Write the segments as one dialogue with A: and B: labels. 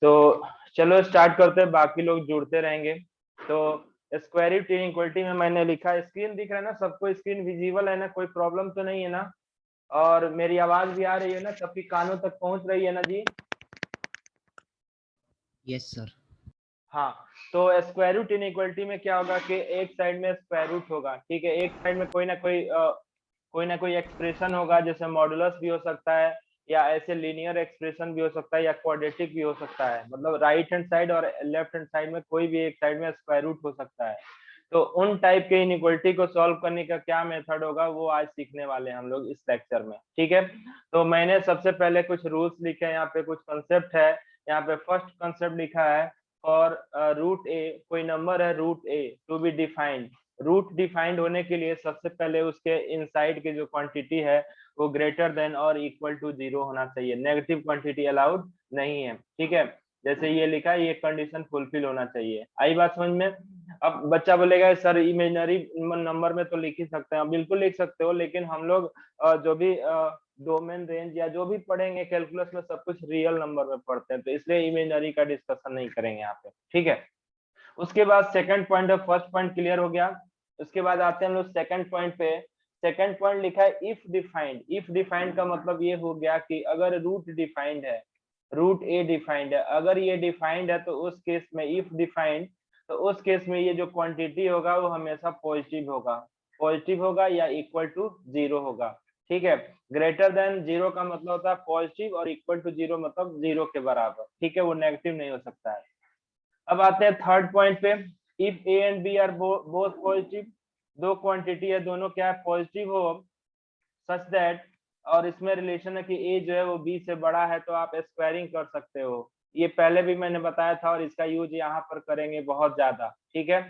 A: तो चलो स्टार्ट करते हैं, बाकी लोग जुड़ते रहेंगे। तो स्क्वायर रूट इनइक्वालिटी में मैंने लिखा, स्क्रीन दिख रहा है ना सबको? स्क्रीन विजिबल है ना? कोई प्रॉब्लम तो नहीं है ना? और मेरी आवाज भी आ रही है ना, सबके कानों तक पहुंच रही है ना जी?
B: Yes sir.
A: हाँ। तो स्क्वायर रूट इनइक्वालिटी में क्या होगा कि एक साइड में स्क्वायर रूट होगा, ठीक है, एक साइड में कोई ना कोई एक्सप्रेशन होगा, जैसे मॉडुलस भी हो सकता है, या ऐसे लीनियर एक्सप्रेशन भी हो सकता है, या क्वाड्रेटिक भी हो सकता है। मतलब राइट हैंड साइड और लेफ्ट हैंड साइड में कोई भी एक साइड में स्क्वायर रूट हो सकता है। तो उन टाइप के इनइक्वालिटी को सॉल्व करने का क्या मेथड होगा, वो आज सीखने वाले हैं हम लोग इस लेक्चर में, ठीक है। तो मैंने सबसे पहले कुछ रूल्स लिखे हैं, यहाँ पे कुछ कंसेप्ट है। यहाँ पे फर्स्ट कंसेप्ट लिखा है, और रूट ए, कोई नंबर है root A to B defined. Root defined होने के लिए सबसे पहले उसके इनसाइड के जो क्वांटिटी है वो ग्रेटर देन और इक्वल टू 0 होना चाहिए, नेगेटिव क्वांटिटी अलाउड नहीं है, ठीक है। जैसे ये लिखा है, ये कंडीशन फुलफिल होना चाहिए। आई बात समझ में? अब बच्चा बोलेगा सर इमेजिनरी नंबर में तो लिख ही सकते हैं। बिल्कुल लिख सकते हो, लेकिन हम लोग जो भी डोमेन रेंज या जो भी पढ़ेंगे कैलकुलस में, सब कुछ रियल नंबर में पढ़ते हैं, तो इसलिए इमेजिनरी का डिस्कशन नहीं करेंगे यहाँ पे, ठीक है। उसके बाद सेकंड पॉइंट है, फर्स्ट पॉइंट क्लियर हो गया। उसके बाद आते हैं हम लोग सेकंड पॉइंट पे। सेकंड पॉइंट लिखा है इफ डिफाइंड। इफ डिफाइंड का मतलब ये हो गया कि अगर रूट डिफाइंड है, रूट ए डिफाइंड है, अगर ये डिफाइंड है तो उस केस में इफ डिफाइंड, तो उस केस में ये जो क्वांटिटी होगा वो हमेशा पॉजिटिव होगा, पॉजिटिव होगा या इक्वल टू 0 होगा, ठीक है। ग्रेटर देन 0 का मतलब होता है पॉजिटिव, और इक्वल टू 0 मतलब 0 के बराबर, ठीक है, वो नेगेटिव नहीं हो सकता है। अब आते हैं थर्ड पॉइंट पे। If A and B are both positive, दो क्वांटिटी है, दोनों क्या है, पॉजिटिव हो, सच दैट, और इसमें रिलेशन है कि ए जो है वो बी से बड़ा है, तो आप स्क्वायरिंग कर सकते हो। ये पहले भी मैंने बताया था, और इसका यूज यहाँ पर करेंगे बहुत ज्यादा, ठीक है।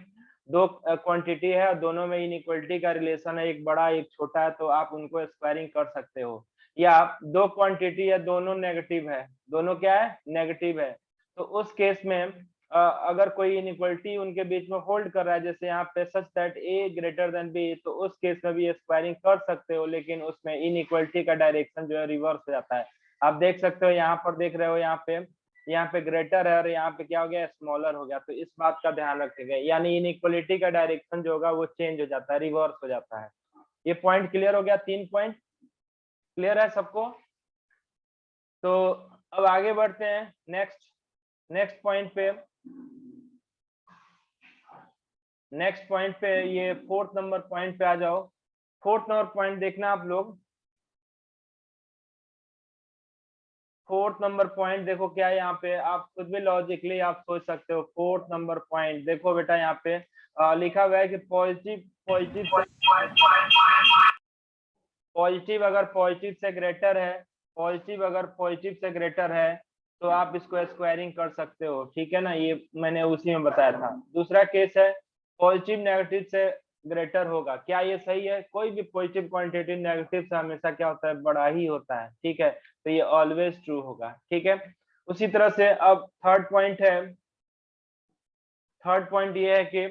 A: दो क्वांटिटी है और दोनों में इनइक्वालिटी का रिलेशन है, एक बड़ा एक छोटा है, तो आप उनको स्क्वायरिंग कर सकते हो। या दो क्वांटिटी है, दोनों नेगेटिव है, दोनों क्या है, नेगेटिव है, तो उस केस में अगर कोई इनइक्वालिटी उनके बीच में होल्ड कर रहा है, जैसे यहाँ पे such that A greater than B, तो उस केस में भी स्क्वायरिंग कर सकते हो, लेकिन उसमें इनइक्वालिटी का डायरेक्शन जो है रिवर्स हो जाता है। आप देख सकते हो, यहाँ पर देख रहे हो, यहाँ पे ग्रेटर है और यहाँ पे क्या हो गया, स्मॉलर हो गया, तो इस बात का ध्यान रखेंगे, यानी इनइक्वालिटी का डायरेक्शन जो होगा वो चेंज हो जाता है, रिवर्स हो जाता है। ये पॉइंट क्लियर हो गया? 3 पॉइंट क्लियर है सबको? तो अब आगे बढ़ते हैं नेक्स्ट नेक्स्ट पॉइंट पे। नेक्स्ट पॉइंट पे, ये फोर्थ नंबर पॉइंट पे आ जाओ। फोर्थ नंबर पॉइंट देखना आप लोग। फोर्थ नंबर पॉइंट देखो क्या है, यहाँ पे आप खुद भी लॉजिकली आप सोच सकते हो। फोर्थ नंबर पॉइंट देखो बेटा, यहाँ पे लिखा हुआ है कि पॉजिटिव पॉजिटिव से पॉजिटिव अगर पॉजिटिव से ग्रेटर है, पॉजिटिव अगर पॉजिटिव से ग्रेटर है, तो आप इसको स्क्वायरिंग कर सकते हो, ठीक है ना। ये मैंने उसी में बताया था। दूसरा केस है पॉजिटिव नेगेटिव से ग्रेटर होगा। क्या ये सही है? कोई भी पॉजिटिव क्वांटिटी नेगेटिव से हमेशा क्या होता है, बड़ा ही होता है, ठीक है, तो ये ऑलवेज ट्रू होगा, ठीक है। उसी तरह से अब थर्ड पॉइंट है। थर्ड पॉइंट ये है कि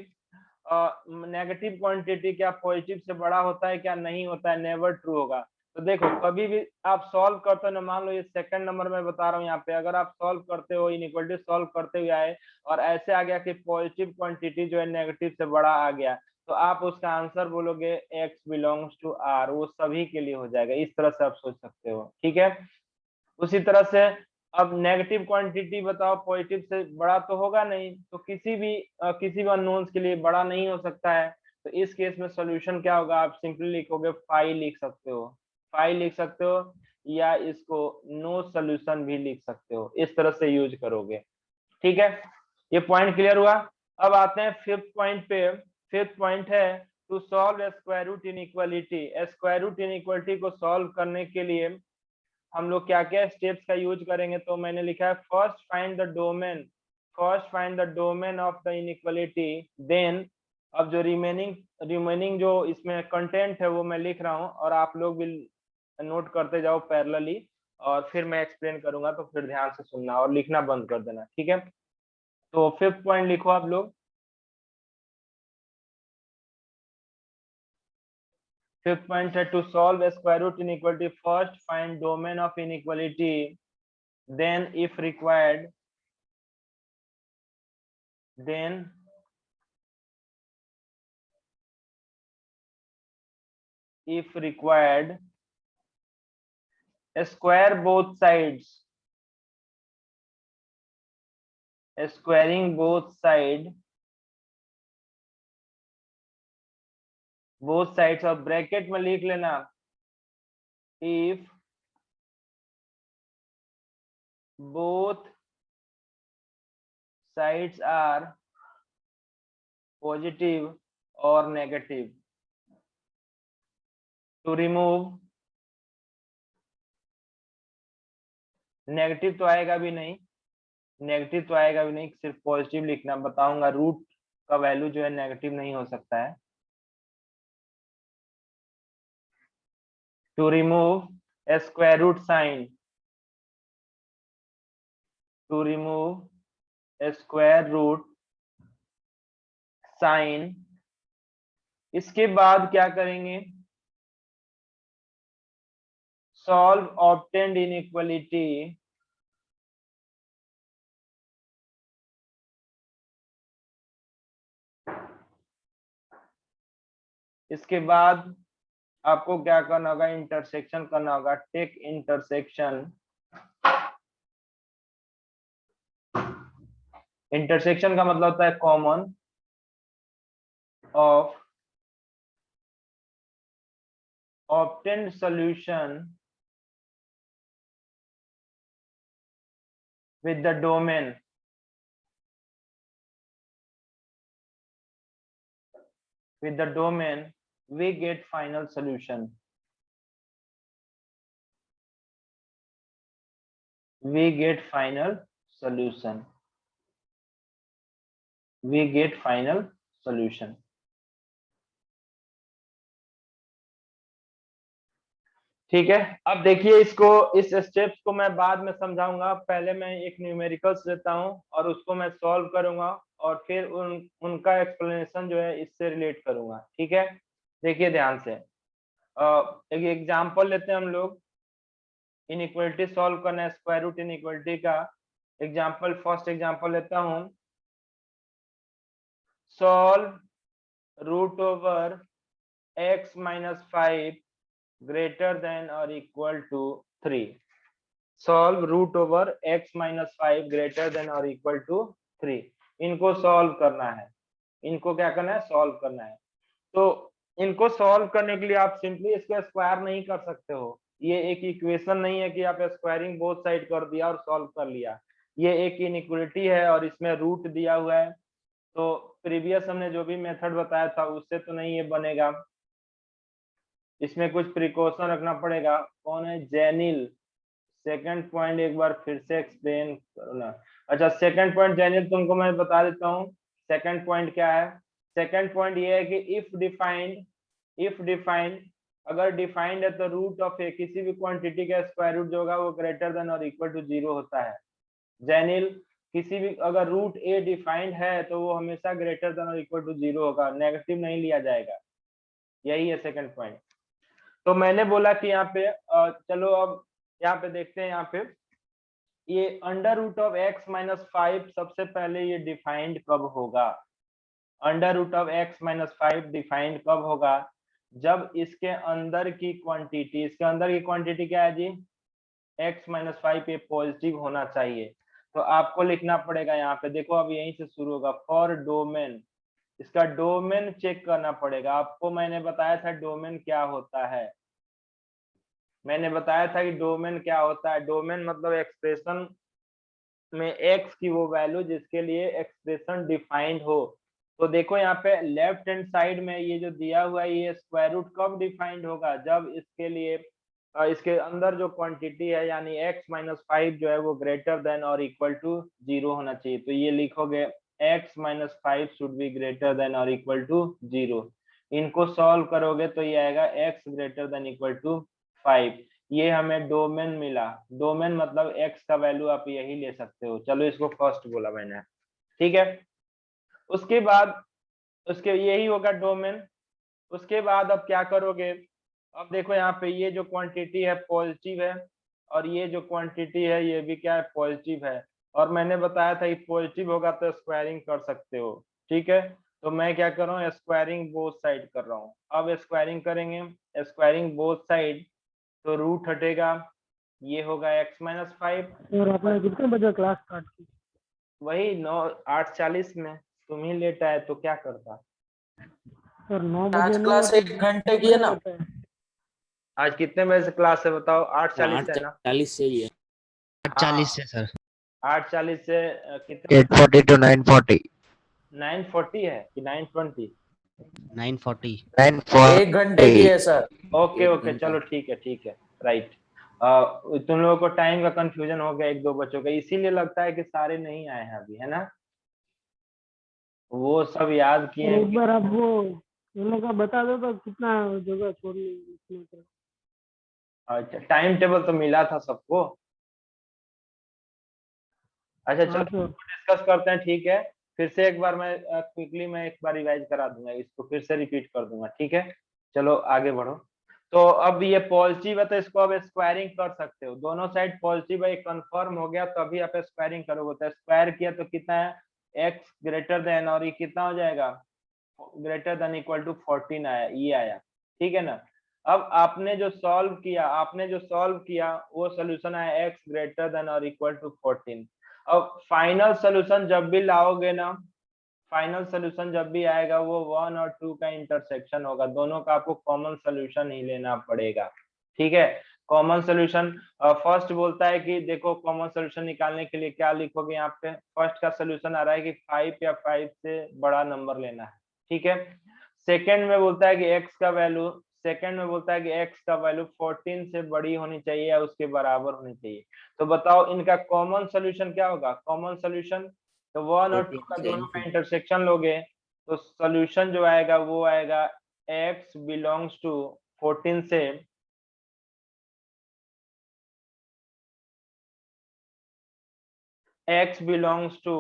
A: नेगेटिव क्वांटिटी क्या पॉजिटिव से बड़ा होता है, क्या नहीं होता है, नेवर ट्रू होगा। तो देखो कभी भी आप सॉल्व करते हो ना, मान लो ये सेकंड नंबर में बता रहा हूँ, यहाँ पे अगर आप सॉल्व करते हो, इनइक्वालिटी सॉल्व करते हुए आए और ऐसे आ गया कि पॉजिटिव क्वांटिटी जो है नेगेटिव से बड़ा आ गया, तो आप उसका आंसर बोलोगे एक्स बिलोंग्स टू आर, वो सभी के लिए हो जाएगा। इस तरह से आप सोच सकते हो, ठीक है। उसी तरह से अब नेगेटिव क्वांटिटी बताओ, पॉजिटिव से बड़ा तो होगा नहीं, तो किसी भी अननोन्स के लिए बड़ा नहीं हो सकता है। तो इस केस में सॉल्यूशन क्या होगा, आप सिंपली लिखोगे फाई लिख सकते हो, फाई लिख सकते हो, या इसको नो सॉल्यूशन भी लिख सकते हो, इस तरह से यूज करोगे, ठीक है। ये पॉइंट क्लियर हुआ। अब आते हैं फिफ्थ पॉइंट पे। फिफ्थ पॉइंट है to solve square root inequality. Square root inequality को सॉल्व करने के लिए हम लोग क्या क्या स्टेप्स का यूज करेंगे, तो मैंने लिखा है first find the domain, first find the domain of the inequality, then, अब जो रिमेनिंग जो इसमें कंटेंट है वो मैं लिख रहा हूँ, और आप लोग भी नोट करते जाओ पैरेलली, और फिर मैं एक्सप्लेन करूंगा, तो फिर ध्यान से सुनना और लिखना बंद कर देना, ठीक है। तो फिफ्थ पॉइंट लिखो आप लोग। फिफ्थ पॉइंट है to solve square root inequality, first find domain of inequality, then if required then if required square both sides, squaring both sides और ब्रैकेट में लिख लेना if both sides are positive or negative. To remove, negative तो आएगा भी नहीं, सिर्फ positive लिखना। बताऊंगा रूट का वैल्यू जो है नेगेटिव नहीं हो सकता है। To remove a square root sign, to remove a square root sign. इसके बाद क्या करेंगे, सॉल्व ऑब्टेन्ड इनइक्वालिटी इसके बाद आपको क्या करना होगा, इंटरसेक्शन करना होगा। टेक इंटरसेक्शन, इंटरसेक्शन का मतलब होता है common of obtained solution with the domain, we get final solution, we get final solution। ठीक है। अब देखिए इसको, इस स्टेप्स को मैं बाद में समझाऊंगा, पहले मैं एक न्यूमेरिकल्स देता हूं और उसको मैं सॉल्व करूंगा और फिर उनका एक्सप्लेनेशन जो है इससे रिलेट करूंगा। ठीक है, देखिए ध्यान से। एक एग्जांपल लेते हैं हम लोग, इनइक्वालिटी सॉल्व करना है, स्क्वायर रूट इनइक्वालिटी का एग्जांपल। फर्स्ट एग्जांपल लेता हूं, solve root over x minus 5 greater than or equal to 3। Solve root over x minus 5 greater than or equal to 3। इनको सॉल्व करना है, इनको क्या करना है, सॉल्व करना है। तो इनको सॉल्व करने के लिए आप सिंपली इसको स्क्वायर नहीं कर सकते हो। ये एक इक्वेशन नहीं है कि आप स्क्वायरिंग बोथ साइड कर दिया और सॉल्व कर लिया। ये एक इनइक्वालिटी है और इसमें रूट दिया हुआ है। तो प्रीवियस हमने जो भी मेथड बताया था उससे तो नहीं ये बनेगा, इसमें कुछ प्रिकॉशन रखना पड़ेगा। कौन है, जेनिल। सेकंड पॉइंट एक बार फिर से एक्सप्लेन करो ना। अच्छा, सेकंड पॉइंट जेनिल तुमको मैं बता देता हूँ। सेकंड पॉइंट क्या है, सेकंड पॉइंट ये है कि इफ डिफाइंड, अगर डिफाइंड है तो रूट ऑफ ए, किसी भी क्वांटिटी का स्क्वायर रूट जो होगा वो ग्रेटर देन और इक्वल टू 0 होता है। जेनिल, किसी भी अगर रूट ए डिफाइंड है तो वो हमेशा ग्रेटर देन और इक्वल टू 0 होगा, नेगेटिव नहीं लिया जाएगा। यही है सेकंड पॉइंट। तो मैंने बोला कि यहाँ पे चलो अब यहाँ पे देखते हैं, यहाँ पे ये under root of x minus 5 सबसे पहले ये डिफाइंड कब होगा, under root of x minus 5 defined कब होगा, जब इसके अंदर की क्वांटिटी, इसके अंदर की क्वांटिटी क्या है जी, x माइनस 5 ये पॉजिटिव होना चाहिए। तो आपको लिखना पड़ेगा यहाँ पे, देखो अब यहीं से शुरू होगा, फॉर डोमेन, इसका डोमेन चेक करना पड़ेगा आपको। मैंने बताया था डोमेन क्या होता है, मैंने बताया था कि डोमेन क्या होता है। डोमेन मतलब एक्सप्रेशन में x की वो वैल्यू जिसके लिए एक्सप्रेशन डिफाइंड हो। तो देखो यहाँ पे लेफ्ट हैंड साइड में ये जो दिया हुआ है, ये स्क्वायर रूट कब डिफाइंड होगा, जब इसके लिए इसके अंदर जो क्वांटिटी है यानी x माइनस 5 जो है वो ग्रेटर देन और इक्वल टू 0 होना चाहिए। तो ये लिखोगे x minus 5 should be greater than और इक्वल टू 0। इनको सॉल्व करोगे तो ये आएगा x greater than equal to 5। ये हमें डोमेन मिला। डोमेन मतलब x का वैल्यू आप यही ले सकते हो। चलो इसको फर्स्ट बोला मैंने, ठीक है। उसके बाद उसके यही होगा डोमेन। उसके बाद अब क्या करोगे, अब देखो यहाँ पे ये जो क्वांटिटी है पॉजिटिव है और ये जो क्वांटिटी है ये भी क्या है, पॉजिटिव है। और मैंने बताया था कि पॉजिटिव होगा तो स्क्वायरिंग कर सकते हो, ठीक है। तो मैं क्या कर रहा हूँ, स्क्वायरिंग बोथ साइड कर रहा हूँ। अब स्क्वायरिंग करेंगे, स्क्वायरिंग बोथ साइड, तो रूट हटेगा, ये होगा x-5।
B: और आपने कितने बजे क्लास स्टार्ट की?
A: वही 8:40 में। तुम ही लेट आए तो क्या करता।
B: सर 9
C: आज
B: बजे नहीं
C: क्लास
B: होती,
C: 1 घंटे की है ना?
B: होता है।
A: आज कितने बजे से क्लास है बताओ? 8:40 से है ना?
C: 8:40 से ही है।
D: 8:40 से सर।
A: 8:40 से कितने
D: 8:40 to 9:40।
A: 9:40 है कि 9:20?
D: 9:40।
C: 1 घंटे की है सर।
A: ओके
C: एक
A: ओके,
C: घंटा।
A: चलो ठीक है ठीक है, राइट। तुम लोगों को टाइम का कंफ्यूजन हो गया एक दो बच्चों का, इसीलिए लगता है कि सारे नहीं आए हैं अभी, है ना। वो सब याद किए
B: और
A: हैं
B: एक बार आप वो उन लोग का बता दो तो कितना जगह छोड़नी है इसमें तो।
A: अच्छा, टाइम टेबल तो मिला था सबको। अच्छा
B: हाँ
A: चलो
B: सर।
A: डिस्कस करते हैं, ठीक है। फिर से एक बार मैं क्विकली मैं एक बार रिवाइज करा दूंगा, इसको फिर से रिपीट कर दूंगा, ठीक है। चलो आगे बढ़ो। तो अब ये पॉजिटिव है तो इसको अब स्क्वायरिंग कर सकते हो, दोनों साइड पॉजिटिव है, कंफर्म हो गया, तभी आप स्क्वायरिंग करोगे। तो स्क्वायर किया तो कितना है, x ग्रेटर देन, और ये कितना हो जाएगा, ग्रेटर देन इक्वल टू 14 आया, ये आया, ठीक है ना। अब आपने जो सॉल्व किया वो सोल्यूशन आया x ग्रेटर देन और इक्वल टू 14। अब फाइनल सोल्यूशन जब भी लाओगे ना, फाइनल सोल्यूशन जब भी आएगा वो 1 और 2 का इंटरसेक्शन होगा, दोनों का आपको कॉमन सोल्यूशन ही लेना पड़ेगा, ठीक है। कॉमन सोल्यूशन फर्स्ट बोलता है कि देखो कॉमन सोल्यूशन निकालने के लिए क्या लिखोगे, यहाँ पे फर्स्ट का सोल्यूशन आ रहा है कि 5 या 5 से बड़ा नंबर लेना है, ठीक है। सेकंड में बोलता है कि x का वैल्यू 14 से बड़ी होनी चाहिए या उसके बराबर होनी चाहिए। तो बताओ इनका कॉमन सोल्यूशन क्या होगा, कॉमन सोल्यूशन तो 1 और 2 का दोनों का इंटरसेक्शन लोगे तो सोल्यूशन जो आएगा वो आएगा x बिलोंग्स टू 14 से x बिलोंग्स टू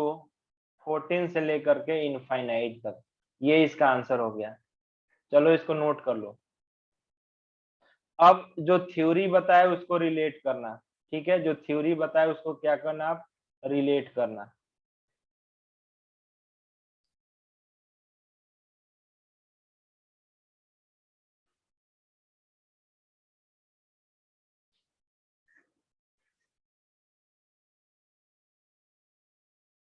A: 14 से लेकर के इनफाइनाइट तक, ये इसका आंसर हो गया। चलो इसको नोट कर लो। अब जो थ्योरी बताए उसको रिलेट करना, ठीक है, जो थ्योरी बताए उसको क्या करना, आप रिलेट करना।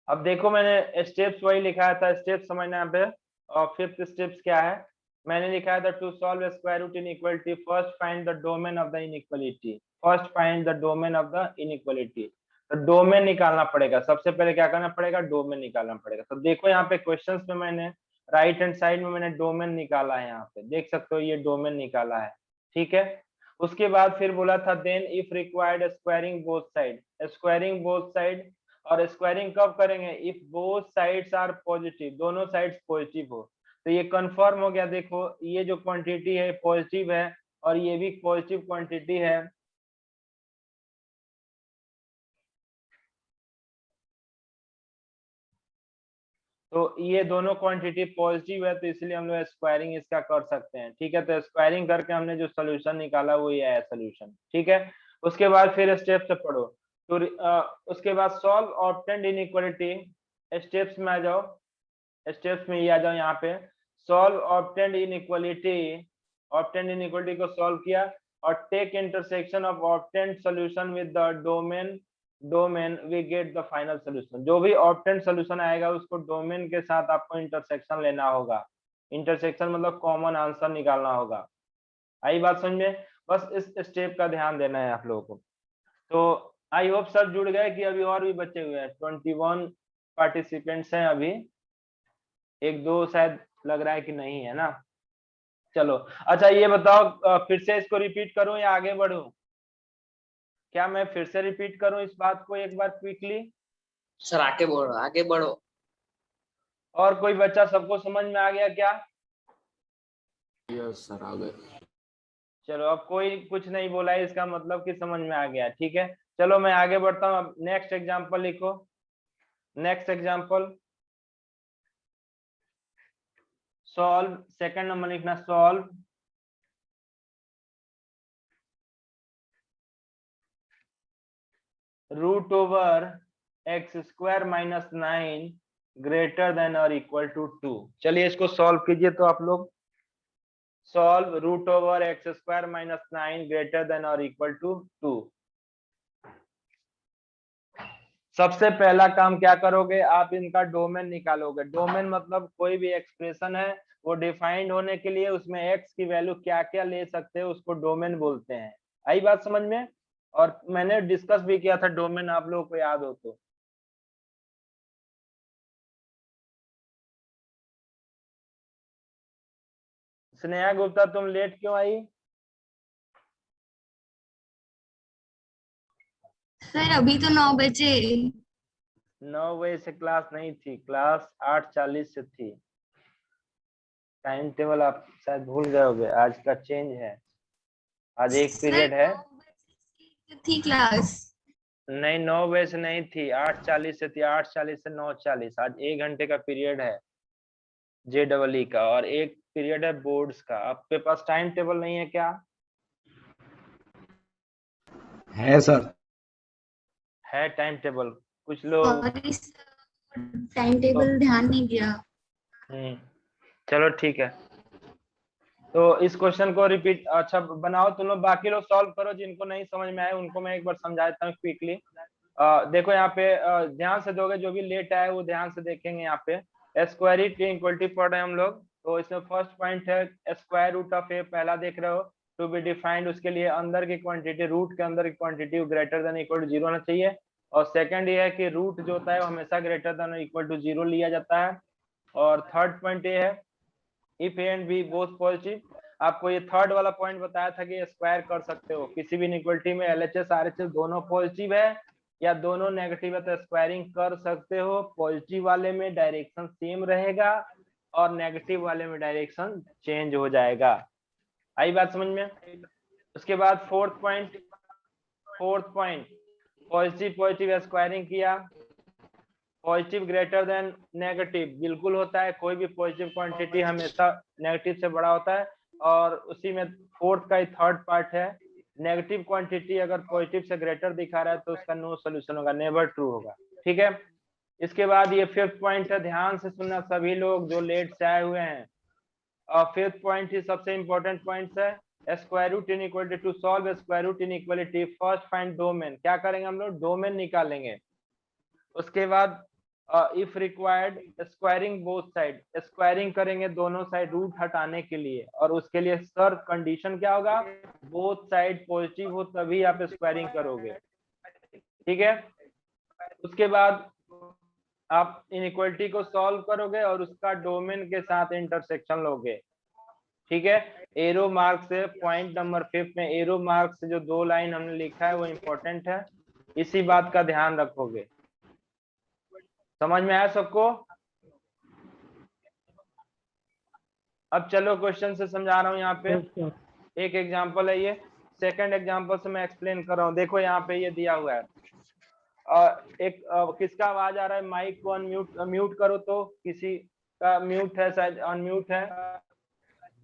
A: अब देखो मैंने स्टेप्स वही लिखाया था, स्टेप समझना यहाँ पे। और फिफ्थ स्टेप्स क्या है, मैंने लिखा था to solve square root inequality first find the domain of the inequality, first find the domain of the inequality. तो डोमेन निकालना पड़ेगा, सबसे पहले क्या करना पड़ेगा, डोमेन निकालना पड़ेगा। तो देखो यहाँ पे क्वेश्चंस में मैंने राइट हैंड साइड में मैंने डोमेन निकाला है, यहाँ पे देख सकते हो ये डोमेन निकाला है, ठीक है। उसके बाद फिर बोला था then if required squaring both side, squaring both side, और स्क्वायरिंग कब करेंगे, if both sides are positive, दोनों साइड्स पॉजिटिव हो। तो ये कंफर्म हो गया, देखो ये जो क्वांटिटी है पॉजिटिव है और ये भी पॉजिटिव क्वांटिटी है। तो ये दोनों क्वांटिटी पॉजिटिव है तो इसलिए हम लोग स्क्वायरिंग इसका कर सकते हैं, ठीक है। तो स्क्वायरिंग करके हमने जो सोल्यूशन निकाला वो ये आया सोल्यूशन, ठीक है। उसके बाद फिर स्टेप से पढ़ो। तो उसके बाद सॉल्व ऑब्टेंड इनइक्वालिटी, स्टेप्स में आ जाओ, स्टेप्स में ये आ जाओ यहाँ पे, solve obtained inequality, obtained inequality को सॉल्व किया और take intersection of obtained solution with the domain we get the final solution. जो भी ऑब्टेंड सोल्यूशन आएगा उसको डोमेन के साथ आपको इंटरसेक्शन लेना होगा, इंटरसेक्शन मतलब कॉमन आंसर निकालना होगा। आई बात समझ में, बस इस स्टेप का ध्यान देना है आप लोगों को। तो आई होप सर जुड़ गए कि अभी और भी बचे हुए हैं, 21 पार्टिसिपेंट्स हैं अभी, एक दो शायद लग रहा है कि नहीं है ना। चलो अच्छा ये बताओ, फिर से इसको रिपीट करूं या आगे बढ़ूं, क्या मैं फिर से रिपीट करूं इस बात को एक बार क्विकली?
C: सर आगे बढ़ो, आगे बढ़ो।
A: और कोई बच्चा, सबको समझ में आ गया क्या?
C: यस सर आ गए।
A: चलो अब कोई कुछ नहीं बोला है इसका मतलब कि समझ में आ गया, ठीक है। चलो मैं आगे बढ़ता हूँ, अब नेक्स्ट एग्जांपल लिखो, next example solve, second number लिखना solve root over X square minus 9 greater than और इक्वल टू 2। चलिए इसको सॉल्व कीजिए। तो आप लोग solve root over X square minus 9 greater than और इक्वल टू 2। सबसे पहला काम क्या करोगे, आप इनका डोमेन निकालोगे। डोमेन मतलब कोई भी एक्सप्रेशन है वो डिफाइंड होने के लिए उसमें एक्स की वैल्यू क्या क्या ले सकते हैं उसको डोमेन बोलते हैं। आई बात समझ में? और मैंने डिस्कस भी किया था डोमेन, आप लोगों को याद हो तो। स्नेहा गुप्ता तुम लेट क्यों आई?
E: सर अभी तो 9 बजे।
A: 9 बजे से क्लास नहीं थी, क्लास 8:40 से थी। टाइम टेबल आप शायद भूल गए होगे, आज का चेंज है। आज एक पीरियड है।
E: थी क्लास।
A: नहीं 9 बजे से नहीं थी, 8:40 से थी। 8:40 से 9:40। आज 1 घंटे का पीरियड है JEE का, और एक पीरियड है बोर्ड्स का। आपके पास टाइम टेबल नहीं है क्या?
F: है सर।
A: है टाइम टेबल। कुछ लोग
E: सॉरी टाइम टेबल ध्यान नहीं दिया।
A: चलो ठीक है। तो इस क्वेश्चन को रिपीट अच्छा बनाओ तुम लोग, बाकी लोग सॉल्व करो। जिनको नहीं समझ में आए उनको मैं एक बार समझा देता हूँ क्विकली। देखो यहाँ पे ध्यान से दोगे, जो भी लेट आए वो ध्यान से देखेंगे। यहाँ पे स्क्वायर की इक्वलिटी पढ़ रहे हैं हम लोग। तो इसमें फर्स्ट पॉइंट है स्क्वायर रूट ऑफ ए, पहला देख रहे हो, टू बी डिफाइंड। उसके लिए अंदर की क्वांटिटी, रूट के अंदर की quantity greater than equal to 0 होना चाहिए। और सेकंड ये है कि रूट जो होता है वो हमेशा ग्रेटर देन इक्वल टू 0 लिया जाता है। और थर्ड पॉइंट ये है if A and B both positive. आपको ये थर्ड वाला पॉइंट बताया था कि स्क्वायर कर सकते हो किसी भी इनइक्वालिटी में। LHS RHS दोनों पॉजिटिव है या दोनों नेगेटिव है तो स्क्वायरिंग कर सकते हो। पॉजिटिव वाले में डायरेक्शन सेम रहेगा और नेगेटिव वाले में डायरेक्शन चेंज हो जाएगा। आई बात समझ में? उसके बाद fourth point positive positive squaring किया। पॉजिटिव ग्रेटर देन नेगेटिव बिल्कुल होता है, कोई भी पॉजिटिव क्वांटिटी हमेशा नेगेटिव से बड़ा होता है। और उसी में फोर्थ का थर्ड पार्ट है, नेगेटिव क्वांटिटी अगर पॉजिटिव से ग्रेटर दिखा रहा है तो उसका नो सोल्यूशन होगा, नेवर ट्रू होगा। ठीक है। इसके बाद ये फिफ्थ पॉइंट है, ध्यान से सुनना सभी लोग जो लेट से आए हुए हैं। और फिफ्थ पॉइंट ही सबसे इंपॉर्टेंट पॉइंट है, square root inequality. To solve square root inequality first find domain. क्या करेंगे हम लोग? डोमेन निकालेंगे। उसके बाद if required squaring both side, squaring करेंगे दोनों साइड रूट हटाने के लिए। और उसके लिए सर कंडीशन क्या होगा? बोथ साइड पॉजिटिव हो तभी आप स्क्वायरिंग करोगे। ठीक है। उसके बाद आप इनइक्वालिटी को सॉल्व करोगे और उसका डोमेन के साथ इंटरसेक्शन लोगे। ठीक है। एरो मार्क से पॉइंट नंबर 5 में एरो मार्क से जो 2 लाइन हमने लिखा है वो इंपॉर्टेंट है, इसी बात का ध्यान रखोगे। समझ में आया सबको? अब चलो क्वेश्चन से समझा रहा हूँ। यहाँ पे एक एग्जांपल है, ये सेकंड एग्जांपल से मैं एक्सप्लेन कर रहा हूँ। देखो यहाँ पे ये दिया हुआ है। एक किसका आवाज आ रहा है? माइक को म्यूट करो। तो किसी का म्यूट है, शायद अनम्यूट है,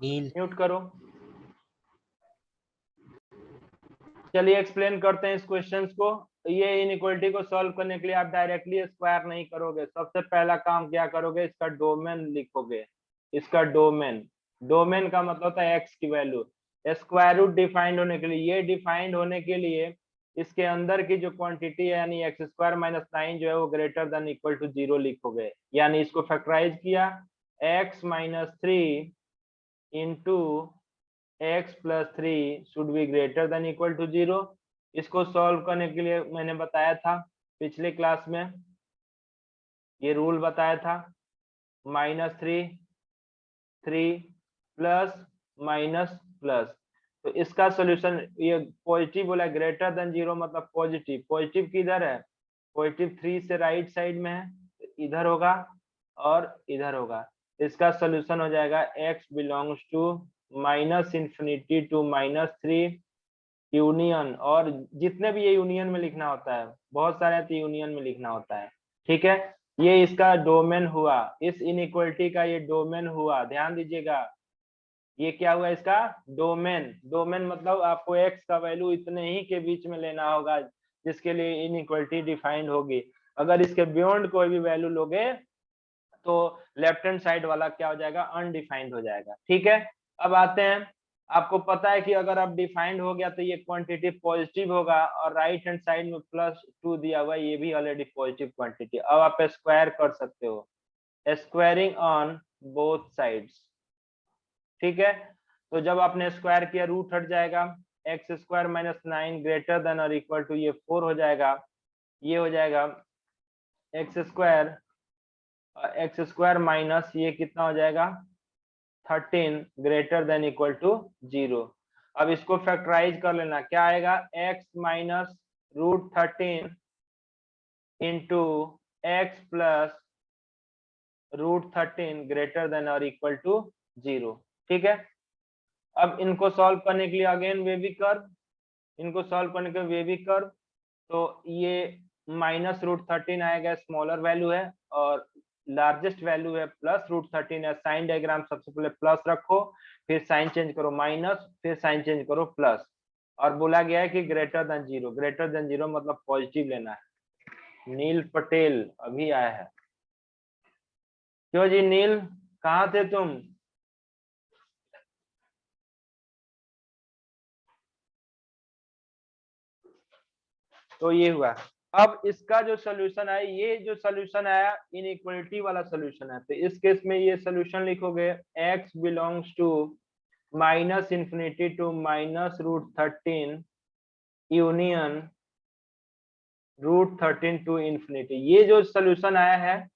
A: म्यूट करो। चलिए एक्सप्लेन करते हैं इस क्वेश्चन को। ये इनइक्वालिटी को सॉल्व करने के लिए आप डायरेक्टली स्क्वायर नहीं करोगे। सबसे पहला काम क्या करोगे? इसका डोमेन लिखोगे। इसका डोमेन का मतलब होता है एक्स की वैल्यू। स्क्वायर रूट डिफाइंड होने के लिए, ये डिफाइंड होने के लिए इसके अंदर की जो क्वांटिटी है यानी एक्स स्क्वायर माइनस 9 जो है वो ग्रेटर देन इक्वल टू 0 लिखोगे। यानी इसको फैक्टराइज किया, x minus 3 into x plus 3 should be greater than equal to 0। इसको सॉल्व करने के लिए मैंने बताया था पिछले क्लास में, ये रूल बताया था, -3 प्लस माइनस प्लस। तो इसका सॉल्यूशन, ये पॉजिटिव बोला, ग्रेटर देन 0 मतलब पॉजिटिव। पॉजिटिव किधर है? पॉजिटिव 3 से राइट साइड में है, इधर होगा और इधर होगा। इसका सॉल्यूशन हो जाएगा x belongs to -∞ to -3 union. और जितने भी ये यूनियन में लिखना होता है, बहुत सारे तो यूनियन में लिखना होता है। ठीक है। ये इसका डोमेन हुआ, इस इनइक्वालिटी का ये डोमेन हुआ। ध्यान दीजिएगा, ये क्या हुआ? इसका डोमेन मतलब आपको x का वैल्यू इतने ही के बीच में लेना होगा जिसके लिए इनइक्वालिटी डिफाइंड होगी। अगर इसके बियॉन्ड कोई भी वैल्यू लोगे तो लेफ्ट हैंड साइड वाला क्या हो जाएगा, अनडिफाइंड हो जाएगा। ठीक है, अब आते हैं, आपको पता है कि अगर अब डिफाइंड हो गया तो ये क्वांटिटी पॉजिटिव होगा, और राइट हैंड साइड में +2 दिया हुआ है, ये भी ऑलरेडी पॉजिटिव क्वांटिटी। अब आप स्क्वायर कर सकते हो, स्क्वायरिंग ऑन बोथ साइड्स। ठीक है, तो जब आपने स्क्वायर किया रूट हट जाएगा, x² - 9 ग्रेटर देन और इक्वल टू ये 4 हो जाएगा, ये हो जाएगा x² माइनस ये कितना हो जाएगा 13 ग्रेटर देन इक्वल टू 0। अब इसको फैक्टराइज कर लेना, क्या आएगा x minus √13 into x plus √13 greater than और इक्वल टू 0। ठीक है, अब इनको सॉल्व करने के लिए अगेन वेवी कर्व, इनको सॉल्व करने के लिए वेवी कर्व, तो ये -√13 आएगा, स्मॉलर वैल्यू है, और लार्जेस्ट वैल्यू है +√13 है। साइन डायग्राम सबसे पहले प्लस रखो, फिर साइन चेंज करो माइनस, फिर साइन चेंज करो प्लस, और बोला गया है कि ग्रेटर देन 0, ग्रेटर देन 0 मतलब पॉजिटिव लेना है। नील पटेल अभी आया है, क्यों जी नील, कहाँ थे तुम? तो ये हुआ। अब इसका जो सोल्यूशन है, ये जो सोल्यूशन आया इनइक्वालिटी वाला सोल्यूशन है, तो इस केस में ये सोल्यूशन लिखोगे x belongs to -∞ to -√13 union √13 to infinity. ये जो सोल्यूशन आया है,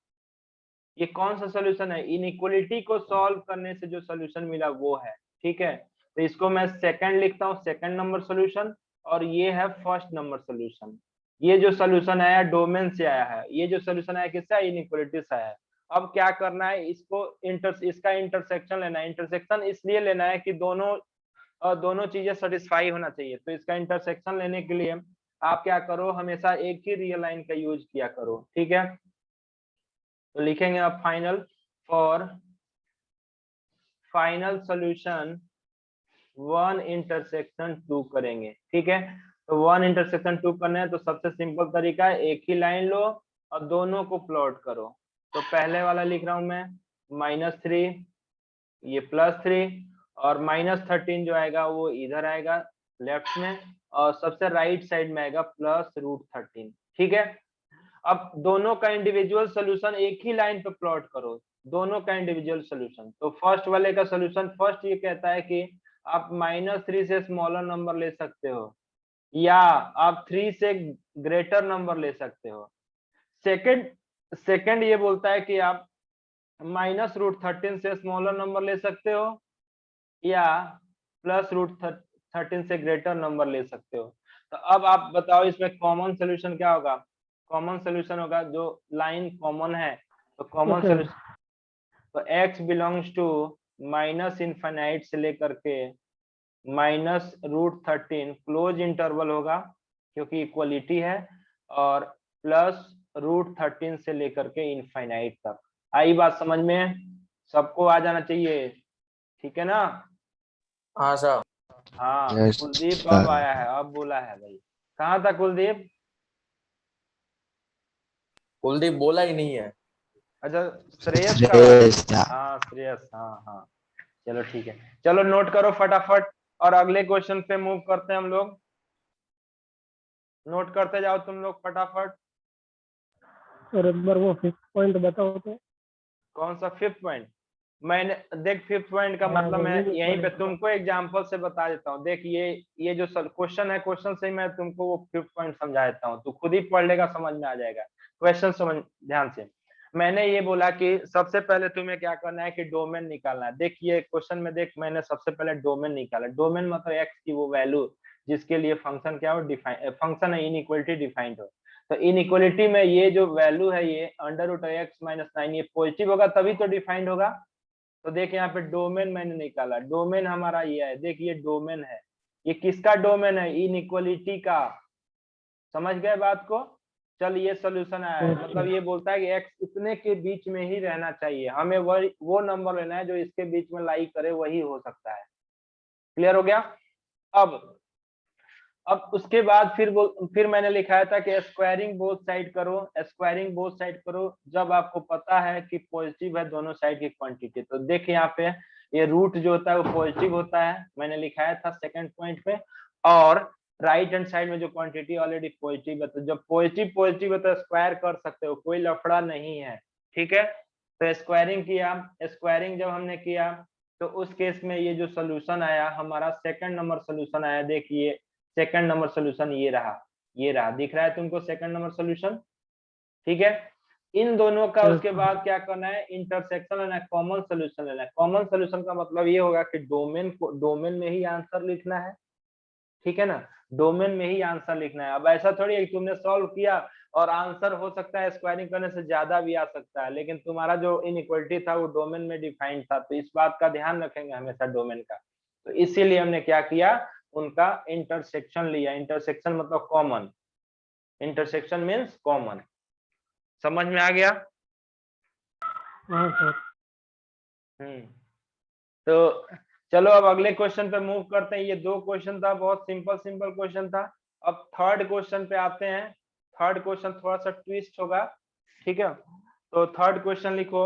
A: ये कौन सा सोल्यूशन है, इनइक्वालिटी को सॉल्व करने से जो सोल्यूशन मिला वो है। ठीक है, तो इसको मैं सेकंड लिखता हूँ, सेकंड नंबर सोल्यूशन, और ये है फर्स्ट नंबर सोल्यूशन। ये जो सोल्यूशन आया डोमेन से आया है, ये जो सोल्यूशन आया किससे, इनइक्वालिटी से आया है। अब क्या करना है, इसको इसका इंटरसेक्शन लेना है। इंटरसेक्शन इसलिए लेना है कि दोनों चीजें सेटिस्फाई होना चाहिए, तो इसका इंटरसेक्शन लेने के लिए आप क्या करो, हमेशा एक ही रियल लाइन का यूज किया करो। ठीक है, तो लिखेंगे अब फाइनल सॉल्यूशन 1 इंटरसेक्शन 2 करेंगे। ठीक है, तो 1 इंटरसेक्शन 2 करना है तो सबसे सिंपल तरीका है, एक ही लाइन लो और दोनों को प्लॉट करो। तो पहले वाला लिख रहा हूं मैं -3, ये +3, और -13 जो आएगा वो इधर आएगा लेफ्ट में, और सबसे राइट साइड में आएगा +√13। ठीक है, अब दोनों का इंडिविजुअल सोल्यूशन एक ही लाइन पे प्लॉट करो, दोनों का इंडिविजुअल सोल्यूशन। तो फर्स्ट वाले का सोल्यूशन, फर्स्ट ये कहता है कि आप -3 से स्मॉलर नंबर ले सकते हो, या आप 3 से ग्रेटर नंबर ले सकते हो। सेकंड ये बोलता है कि आप -√13 से स्मॉलर नंबर ले सकते हो, या +√13 से ग्रेटर नंबर ले सकते हो। तो अब आप बताओ इसमें कॉमन सोल्यूशन क्या होगा, कॉमन सोल्यूशन होगा जो लाइन कॉमन है, तो कॉमन सोल्यूशन, तो x बिलोंग्स टू -∞ से लेकर के -√13 क्लोज इंटरवल होगा क्योंकि इक्वलिटी है, और +√13 से लेकर के इनफाइनाइट तक। आई बात समझ में, सबको आ जाना चाहिए। ठीक है ना?
C: हाँ सर।
A: हाँ
D: Yes,
A: कुलदीप अब
D: sir.
A: आया है, अब बोला है भाई। कहाँ था कुलदीप?
C: कुलदीप बोला ही नहीं है।
A: अच्छा श्रेयस का,
D: Yes, sir.
A: हाँ श्रेयस, हाँ हाँ चलो ठीक है, चलो नोट करो फटाफट और अगले क्वेश्चन पे मूव करते हैं हम लोग। नोट करते जाओ तुम लोग फटाफट।
B: और एक बार वो 5th पॉइंट बताओ तो।
A: कौन सा 5th पॉइंट? मैंने देख 5th पॉइंट का
B: हाँ,
A: मतलब
B: वो
A: मैं
B: भी
A: यहीं पे
B: पॉइंट
A: तुमको एग्जांपल से बता देता हूँ। देख ये जो क्वेश्चन है, क्वेश्चन से मैं तुमको वो 5th पॉइंट समझा देता हूँ, तू खुद ही पढ़ लेगा, समझ में आ जाएगा। क्वेश्चन समझ ध्यान से। मैंने ये बोला कि सबसे पहले तुम्हें क्या करना है कि डोमेन निकालना है। देख ये क्वेश्चन में देख, मैंने सबसे पहले डोमेन निकाला। डोमेन मतलब एक्स की वो वैल्यू जिसके लिए फंक्शन क्या हो, डिफाइन फंक्शन है इनइक्वालिटी डिफाइंड हो। तो इनइक्वालिटी में ये जो वैल्यू है ये √x - 9 ये पॉजिटिव होगा तभी तो डिफाइंड होगा। तो देख यहाँ पे डोमेन मैंने निकाला, डोमेन हमारा ये है। देख ये डोमेन है, ये किसका डोमेन है, इनइक्वालिटी का। समझ गए बात को? चल ये सोल्यूशन आया है, मतलब ये बोलता है कि x इतने के बीच में ही रहना चाहिए, हमें वो नंबर लेना है जो इसके बीच में लाई करे, वही हो सकता है। क्लियर हो गया? अब उसके बाद फिर मैंने लिखाया था कि स्क्वायरिंग बोथ साइड करो, स्क्वायरिंग बोथ साइड करो जब आपको पता है कि पॉजिटिव है दोनों साइड की क्वांटिटी। तो देखिए यहाँ पे ये रूट जो होता है वो पॉजिटिव होता है, मैंने लिखाया था सेकंड पॉइंट पे, और राइट हैंड साइड में जो क्वांटिटी ऑलरेडी पॉजिटिव है, तो जब पॉजिटिव है तो स्क्वायर कर सकते हो, कोई लफड़ा नहीं है, ठीक है। तो स्क्वायरिंग किया, स्क्वायरिंग जब हमने किया तो उस केस में ये जो सोल्यूशन आया हमारा सेकंड नंबर सोल्यूशन आया, देखिए सेकंड नंबर सोल्यूशन ये रहा, दिख रहा है तुमको सेकंड नंबर सोल्यूशन, ठीक है। इन दोनों का उसके बाद क्या करना है, इंटरसेक्शन लेना है, कॉमन सोल्यूशन लेना है। कॉमन सोल्यूशन का मतलब ये होगा कि डोमेन में ही आंसर लिखना है, ठीक है ना, डोमेन में ही आंसर लिखना है। अब ऐसा थोड़ी है कि तुमने सॉल्व किया और आंसर हो सकता है स्क्वायरिंग करने से ज्यादा भी आ सकता है, लेकिन तुम्हारा जो इनइक्वालिटी था वो डोमेन में डिफाइंड था, तो इस बात का ध्यान रखेंगे हमेशा डोमेन का। तो इसीलिए हमने क्या किया, उनका इंटरसेक्शन लिया। इंटरसेक्शन मतलब कॉमन, इंटरसेक्शन मीन्स कॉमन। समझ में आ गया?
B: हाँ सर।
A: तो चलो अब अगले क्वेश्चन पे मूव करते हैं। ये 2 क्वेश्चन था, बहुत सिंपल क्वेश्चन था। अब थर्ड क्वेश्चन पे आते हैं। थर्ड क्वेश्चन थोड़ा सा ट्विस्ट होगा, ठीक है। तो थर्ड क्वेश्चन लिखो,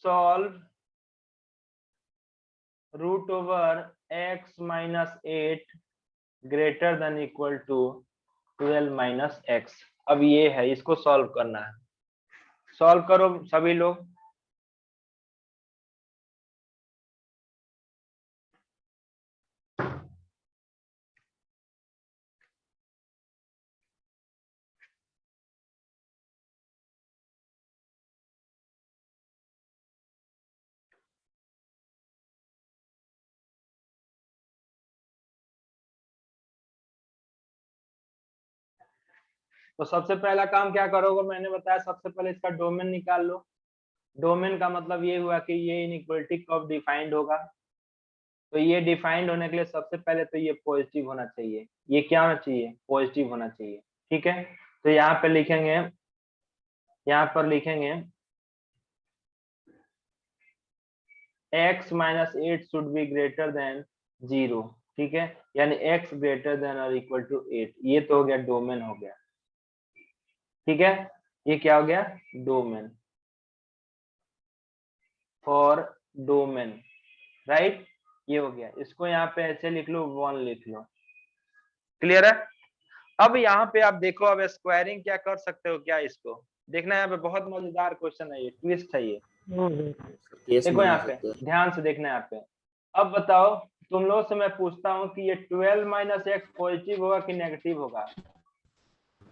A: solve root over x minus 8 greater than equal to 12 minus x. अब ये है, इसको सॉल्व करना है। सॉल्व करो सभी लोग। तो सबसे पहला काम क्या करोगे, मैंने बताया सबसे पहले इसका डोमेन निकाल लो। डोमेन का मतलब ये हुआ कि ये इनइक्वालिटी कब डिफाइंड होगा। तो ये डिफाइंड होने के लिए सबसे पहले तो ये पॉजिटिव होना चाहिए। ये क्या होना चाहिए, पॉजिटिव होना चाहिए, ठीक है। तो यहाँ पे लिखेंगे, यहाँ पर लिखेंगे x minus 8 should be greater then 0, ठीक है, यानी x ग्रेटर देन और इक्वल टू 8। ये तो हो गया डोमेन हो गया, ठीक है। ये क्या हो गया, डोमेन, फॉर डोमेन, राइट। ये हो गया, इसको यहाँ पे ऐसे लिख लो, 1 लिख लो, क्लियर है। अब यहाँ पे आप देखो, अब स्क्वायरिंग क्या कर सकते हो क्या, इसको देखना है। यहाँ पे बहुत मजेदार क्वेश्चन है, ये ट्विस्ट है ये। देखो यहाँ पे ध्यान से देखना है यहाँ पे। अब बताओ, तुम लोग से मैं पूछता हूँ कि ये 12 माइनस एक्स पॉजिटिव होगा कि नेगेटिव होगा?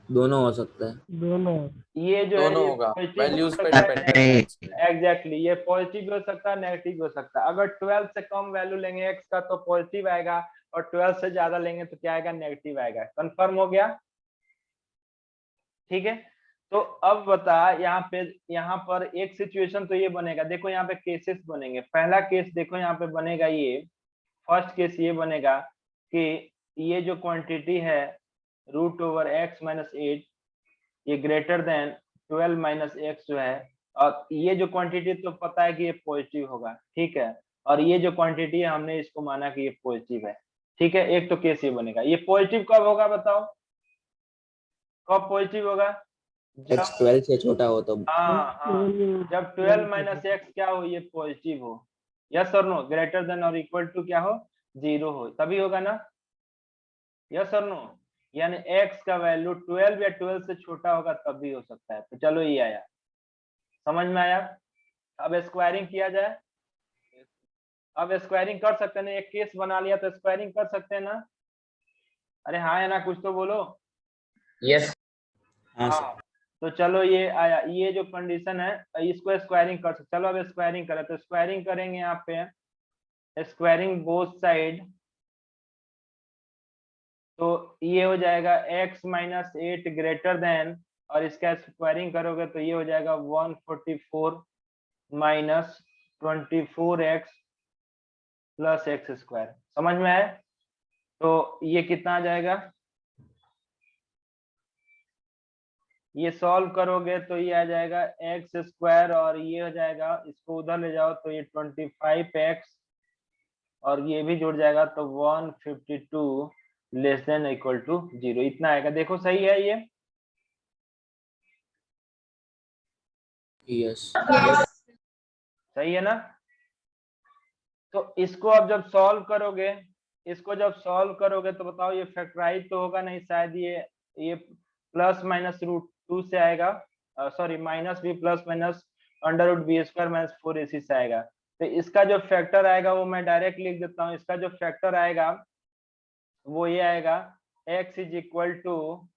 C: दोनों हो सकता है,
B: दोनों।
A: ये जो
C: दोनों
A: है
C: होगा,
A: पॉजिटिव हो
C: वैल्यूज पे
A: सकता
C: डिपेंड
A: है,
C: करता है।
A: एग्जैक्टली ये पॉजिटिव भी हो सकता है, नेगेटिव भी हो सकता है। अगर 12 से कम वैल्यू लेंगे एक्स का तो पॉजिटिव आएगा, और 12 से ज्यादा लेंगे तो क्या आएगा, नेगेटिव आएगा। कंफर्म हो गया, ठीक है। तो अब बता, यहाँ पर एक सिचुएशन तो ये बनेगा, देखो यहाँ पे केसेस बनेंगे। पहला केस देखो यहाँ पे बनेगा, ये फर्स्ट केस ये बनेगा कि ये जो क्वांटिटी है रूट ओवर एक्स माइनस 8 ये ग्रेटर देन 12 माइनस एक्स जो है, और ये जो क्वांटिटी तो पता है कि ये पॉजिटिव होगा, ठीक है। और ये जो क्वांटिटी है हमने इसको माना कि ये पॉजिटिव है, ठीक है। एक तो केस ये बनेगा। ये पॉजिटिव कब होगा बताओ, कब पॉजिटिव होगा?
C: x 12 से छोटा हो तो।
A: हाँ, जब 12 माइनस एक्स क्या हो, ये पॉजिटिव हो। यस और नो, ग्रेटर देन और इक्वल टू क्या हो, 0 हो, तभी होगा ना। यस और नो, यानी x का वैल्यू 12 या 12 से छोटा होगा तब भी हो सकता है। तो चलो ये आया, समझ में आया। अब स्क्वायरिंग किया जाए। अब स्क्वायरिंग कर सकते हैं ना, एक केस बना लिया तो स्क्वायरिंग कर सकते हैं ना। अरे हाँ या ना, कुछ तो बोलो।
C: यस।
A: हाँ, तो चलो ये आया, ये जो कंडीशन है इसको स्क्वायरिंग कर सकते। चलो अब स्क्वायरिंग करें, तो स्क्वायरिंग करेंगे यहाँ पे, स्क्वायरिंग बोथ साइड। तो ये हो जाएगा x माइनस 8 ग्रेटर देन, और इसका स्क्वायरिंग करोगे तो ये हो जाएगा 144 minus 24x plus x square. समझ में आए? तो ये कितना आ जाएगा, ये सॉल्व करोगे तो ये आ जाएगा एक्स स्क्वायर, और ये हो जाएगा, इसको उधर ले जाओ तो ये 25x, और ये भी जुड़ जाएगा तो 152 लेस देन इक्वल टू 0, इतना आएगा। देखो सही है ये?
C: यस।
E: यस
A: सही है ना? तो इसको अब जब सॉल्व करोगे, इसको जब सॉल्व करोगे तो बताओ ये फैक्टराइज तो होगा नहीं, शायद ये प्लस माइनस रूट 2 से आएगा, sorry minus B plus minus under root B square minus 4ac से आएगा। तो इसका जो फैक्टर आएगा वो मैं डायरेक्ट लिख देता हूँ। इसका जो फैक्टर आएगा वो ये आएगा, x is equal to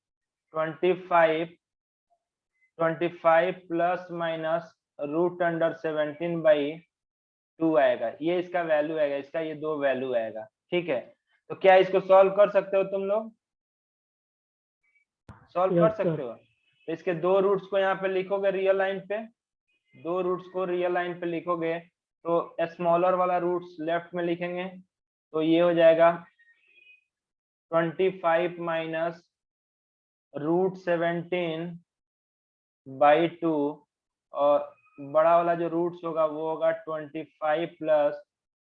A: 25 plus minus root under 17/2 आएगा। ये इसका वैल्यू आएगा, इसका ये दो वैल्यू आएगा। ठीक है, तो क्या इसको सॉल्व कर सकते हो तुम लोग? सॉल्व कर
B: Yes, sir.
A: सकते हो? तो इसके दो रूट्स को यहाँ पे लिखोगे रियल लाइन पे, दो रूट्स को रियल लाइन पे लिखोगे तो स्मॉलर वाला रूट्स लेफ्ट में लिखेंगे, तो ये हो जाएगा 25 माइनस रूट 17/2, और बड़ा वाला जो रूट्स होगा वो होगा 25 प्लस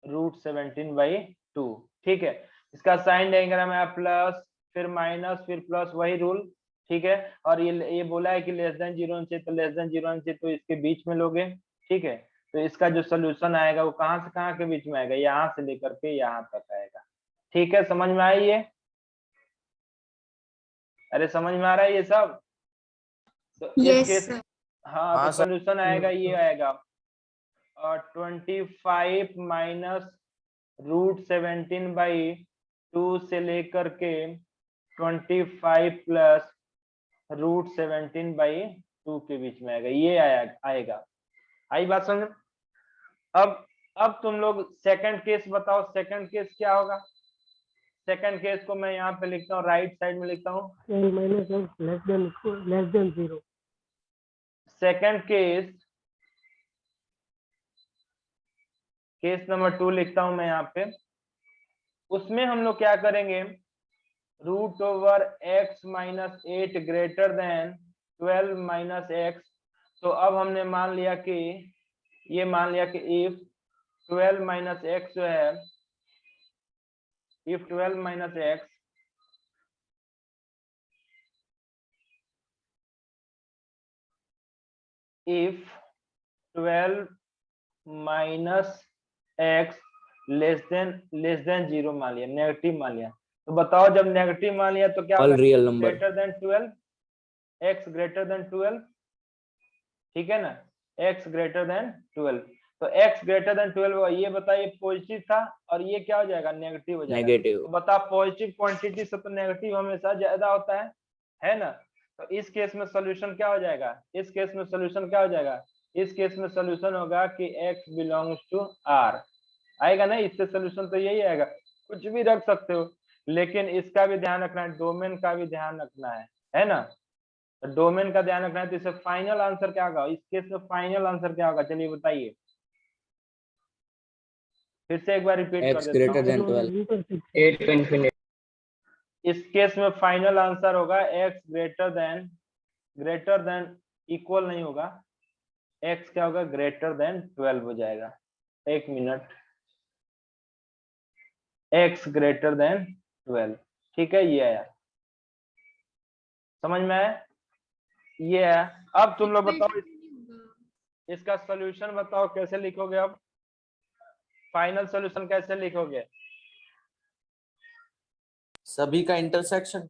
A: रूट 17/2। ठीक है, इसका साइन डायग्राम है प्लस फिर माइनस फिर प्लस, वही रूल। ठीक है, और ये बोला है कि लेस देन 0 होना चाहिए, तो लेस देन 0 होना चाहिए, तो इसके बीच में लोगे। ठीक है, तो इसका जो सोल्यूशन आएगा वो कहाँ से कहाँ के बीच में आएगा? यहाँ से लेकर के यहाँ तक आएगा। ठीक है, समझ में आई ये? अरे समझ में आ रहा है ये सब? तो इस
E: यस
A: केस,
E: सर
A: हाँ, तो सोल्यूशन आएगा, ये आएगा 25 माइनस रूट 17/2 से लेकर के 25 प्लस रूट 17/2 के बीच में आएगा, ये आएगा। आई बात समझ? अब तुम लोग सेकंड केस बताओ, सेकंड केस क्या होगा? सेकंड केस को मैं यहाँ पे लिखता हूँ, राइट साइड में लिखता हूँ।
B: Minus x less than 0।
A: Second case, case number 2 लिखता हूं मैं यहाँ पे। उसमें हम लोग क्या करेंगे, root over x minus 8 greater than 12 minus x. तो अब हमने मान लिया कि, ये मान लिया कि इफ 12 माइनस एक्स जो है, if 12 minus x if 12 minus x less than 0 मान लिया, नेगेटिव मान लिया। तो बताओ जब नेगेटिव मान लिया तो क्या
C: ऑल
A: होगा?
C: Real number.
A: Greater than 12, x greater than 12। ठीक है ना, x ग्रेटर देन 12। तो x ग्रेटर देन 12 होगा। ये बताइए पॉजिटिव था और ये क्या हो जाएगा? नेगेटिव हो जाएगा।
C: नेगेटिव।
A: तो बता, पॉजिटिव क्वांटिटी से तो नेगेटिव हमेशा ज्यादा होता है ना? तो इस केस में सोल्यूशन क्या हो जाएगा? इस केस में सोल्यूशन क्या हो जाएगा? इस केस में सोल्यूशन होगा कि x बिलोंग्स टू r आएगा ना। इससे सोल्यूशन तो यही आएगा, कुछ भी रख सकते हो, लेकिन इसका भी ध्यान रखना है, डोमेन का भी ध्यान रखना है ना? डोमेन का ध्यान रखना है। तो इससे फाइनल आंसर क्या होगा? इस केस में फाइनल आंसर क्या होगा? चलिए बताइए, फिर से एक बार रिपीट कर
C: x
A: देता
C: ग्रेटर
A: हूँ।
C: देन 12।
F: 8 to infinity.
A: इस केस में फाइनल आंसर होगा x ग्रेटर देन इक्वल नहीं होगा, x क्या होगा? ग्रेटर देन 12 हो जाएगा। एक मिनट, x ग्रेटर देन 12। ठीक है, ये आया, समझ में आया? ये है। अब तुम लोग बताओ इसका सोल्यूशन बताओ कैसे लिखोगे? अब फाइनल सोल्यूशन कैसे लिखोगे?
C: सभी का इंटरसेक्शन।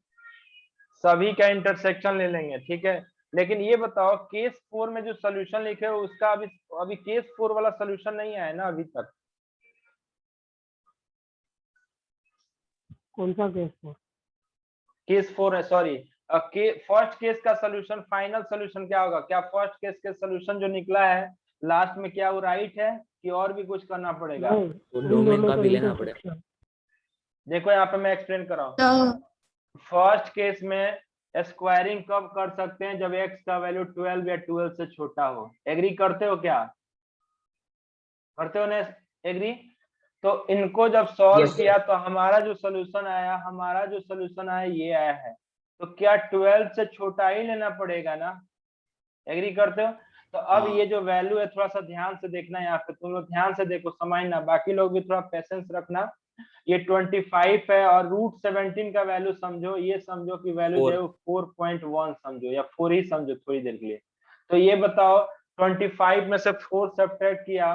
A: सभी का इंटरसेक्शन ले लेंगे। ठीक है, लेकिन ये बताओ केस 4 में जो सोल्यूशन लिखे हो उसका अभी केस 4 वाला सोल्यूशन नहीं आया ना अभी तक।
B: कौन सा केस है?
A: केस 4 है, सॉरी, फर्स्ट केस का सोल्यूशन, फाइनल सोल्यूशन क्या होगा? क्या फर्स्ट केस के सोल्यूशन जो निकला है लास्ट में, क्या वो राइट है कि और भी कुछ करना पड़ेगा?
C: वो डोमेन का भी लेना पड़ेगा।
A: देखो यहाँ पे मैं एक्सप्लेन कर रहा हूँ।
E: तो
A: फर्स्ट केस में स्क्वायरिंग कब कर सकते हैं? जब x का वैल्यू 12 या 12 से छोटा हो। एग्री करते हो क्या? करते हो ना एग्री? तो इनको जब सॉल्व
F: Yes, sir.
A: किया तो हमारा जो सोल्यूशन आया, ये आया है। तो क्या 12 से छोटा ही लेना पड़ेगा ना, एग्री करते हो? तो अब
C: हाँ।
A: ये जो वैल्यू है थोड़ा सा ध्यान से देखना, यहाँ पे तुम लोग ध्यान से देखो, समझना, बाकी लोग भी थोड़ा पेशेंस रखना। ये 25 है और √17 का वैल्यू समझो, ये समझो कि वैल्यू जो है वो 4.1 समझो या 4 ही समझो थोड़ी देर के लिए। तो ये बताओ 25 में से 4 सब्ट्रैक्ट किया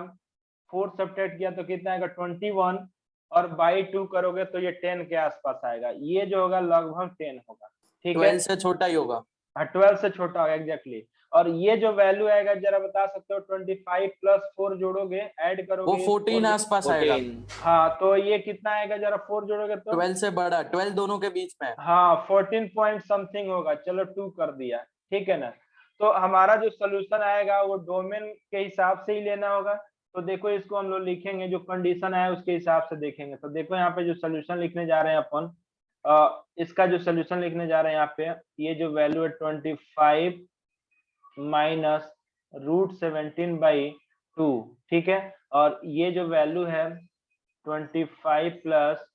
A: तो कितना आएगा 21, और बाई 2 करोगे तो ये 10 के आसपास आएगा, ये जो होगा लगभग 10 होगा, ठीक है।
C: 12 से छोटा ही होगा।
A: 12 से छोटा होगा एग्जैक्टली। और ये जो वैल्यू आएगा जरा बता सकते हो, 25 प्लस 4 जोड़ोगे, ऐड
C: वो
A: करोगे
C: 14 आसपास आएगा।
A: हाँ तो ये कितना आएगा, जरा 4 जोड़ोगे तो
C: 12 से बड़ा, 12 दोनों के बीच में।
A: हाँ 14 पॉइंट समथिंग होगा, चलो 2 कर दिया, ठीक है ना। तो हमारा जो सोल्यूशन आएगा वो डोमेन के हिसाब से ही लेना होगा। तो देखो इसको हम लोग लिखेंगे, जो कंडीशन है उसके हिसाब से देखेंगे। तो देखो यहाँ पे जो सोल्यूशन लिखने जा रहे हैं अपन, इसका जो सोल्यूशन लिखने जा रहे हैं यहाँ पे, ये जो वैल्यू है 25 माइनस √17/2, ठीक है। और ये जो वैल्यू है 25 प्लस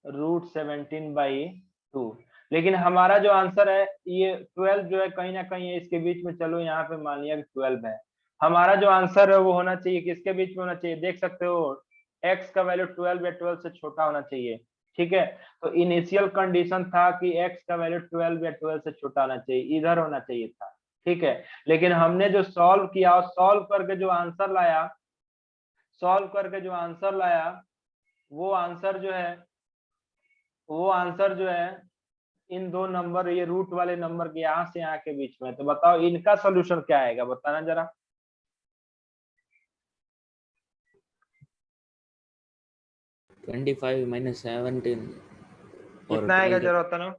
A: √17/2, लेकिन हमारा जो आंसर है ये 12 जो है कहीं ना कहीं है इसके बीच में। चलो यहाँ पे मान लिया कि 12 है, हमारा जो आंसर है वो होना चाहिए किसके बीच में होना चाहिए, देख सकते हो x का वैल्यू 12 या 12 से छोटा होना चाहिए, ठीक है। तो इनिशियल कंडीशन था कि x का वैल्यू 12 या 12 से छोटा होना चाहिए, इधर होना चाहिए था, ठीक है। लेकिन हमने जो सॉल्व किया और सॉल्व करके जो आंसर लाया, वो आंसर जो है इन दो नंबर, ये रूट वाले नंबर के यहाँ से यहाँ के बीच में। तो बताओ इनका सोल्यूशन क्या आएगा, बताना जरा।
C: 25 माइनस 17 और
A: कितना आएगा
C: 20।
A: जरा बताना।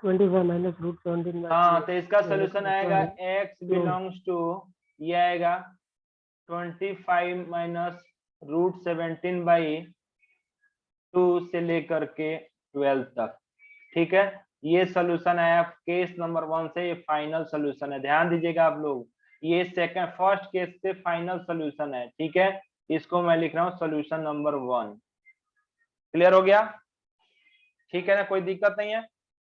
B: 25 माइनस √17।
A: हाँ तो इसका सोल्यूशन आएगा x बिलोंग्स टू, ये आएगा 25 माइनस √17/2 से लेकर के 12 तक, ठीक है। ये सोल्यूशन आया केस नंबर 1 से, ये फाइनल सोल्यूशन है, ध्यान दीजिएगा आप लोग, ये फर्स्ट केस से फाइनल सोल्यूशन है, ठीक है। इसको मैं लिख रहा हूँ सोल्यूशन नंबर 1। क्लियर हो गया, ठीक है ना, कोई दिक्कत नहीं है।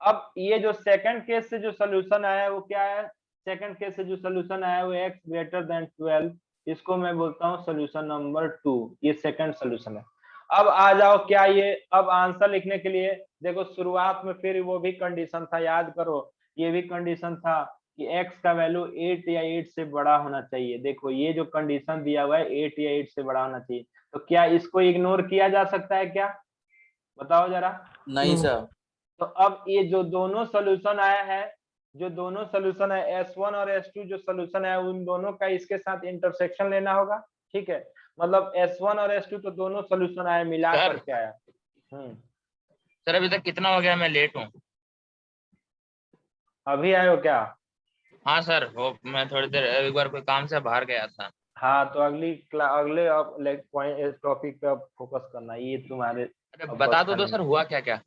A: अब ये जो सेकंड केस से जो सोल्यूशन आया है वो क्या है, सेकंड केस से जो सोल्यूशन आया है वो x ग्रेटर देन 12, इसको मैं बोलता हूँ सोल्यूशन नंबर 2, ये सेकंड सोल्यूशन है। अब आ जाओ, क्या ये अब आंसर लिखने के लिए देखो, शुरुआत में फिर वो भी कंडीशन था, याद करो, ये भी कंडीशन था कि x का वैल्यू 8 या 8 से बड़ा होना चाहिए। देखो ये जो कंडीशन दिया हुआ है 8 या 8 से बड़ा होना चाहिए, तो क्या इसको इग्नोर किया जा सकता है क्या, बताओ जरा।
C: नहीं सर।
A: तो अब ये जो दोनों सोल्यूशन आया है, S1 और S2 जो सोल्यूशन है, उन दोनों का इसके साथ इंटरसेक्शन लेना होगा, ठीक है। मतलब S1 और S2 तो दोनों सोल्यूशन आया, मिला करके आया।
G: सर अभी तक कितना हो गया, मैं लेट हूँ।
A: अभी आए हो क्या?
G: हाँ सर, वो मैं थोड़ी देर एक बार कोई काम से बाहर गया था।
A: हाँ तो अगले टॉपिक पे अब फोकस करना, ये तुम्हारे।
G: अरे बता दो सर, हुआ क्या क्या।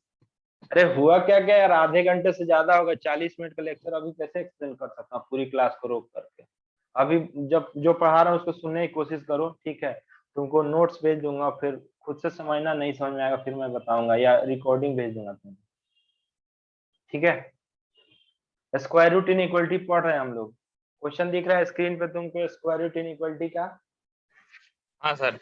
A: अरे हुआ क्या क्या यार, आधे घंटे से ज्यादा होगा, 40 मिनट का लेक्चर, अभी कैसे एक्सप्लेन कर सकता हूँ पूरी क्लास को रोक करके। अभी जब जो पढ़ा रहा हूँ उसको सुनने की कोशिश करो, ठीक है। तुमको नोट्स भेज दूंगा, फिर खुद से समझना, नहीं समझ में आएगा फिर मैं बताऊंगा, या रिकॉर्डिंग भेज दूंगा तुम्हें, ठीक है। स्क्वायर रूट इनइक्वालिटी पढ़ रहे हैं हम लोग। क्वेश्चन दिख रहा है स्क्रीन पे तुमको स्क्वायर रूट इनइक्वालिटी का?
G: हाँ सर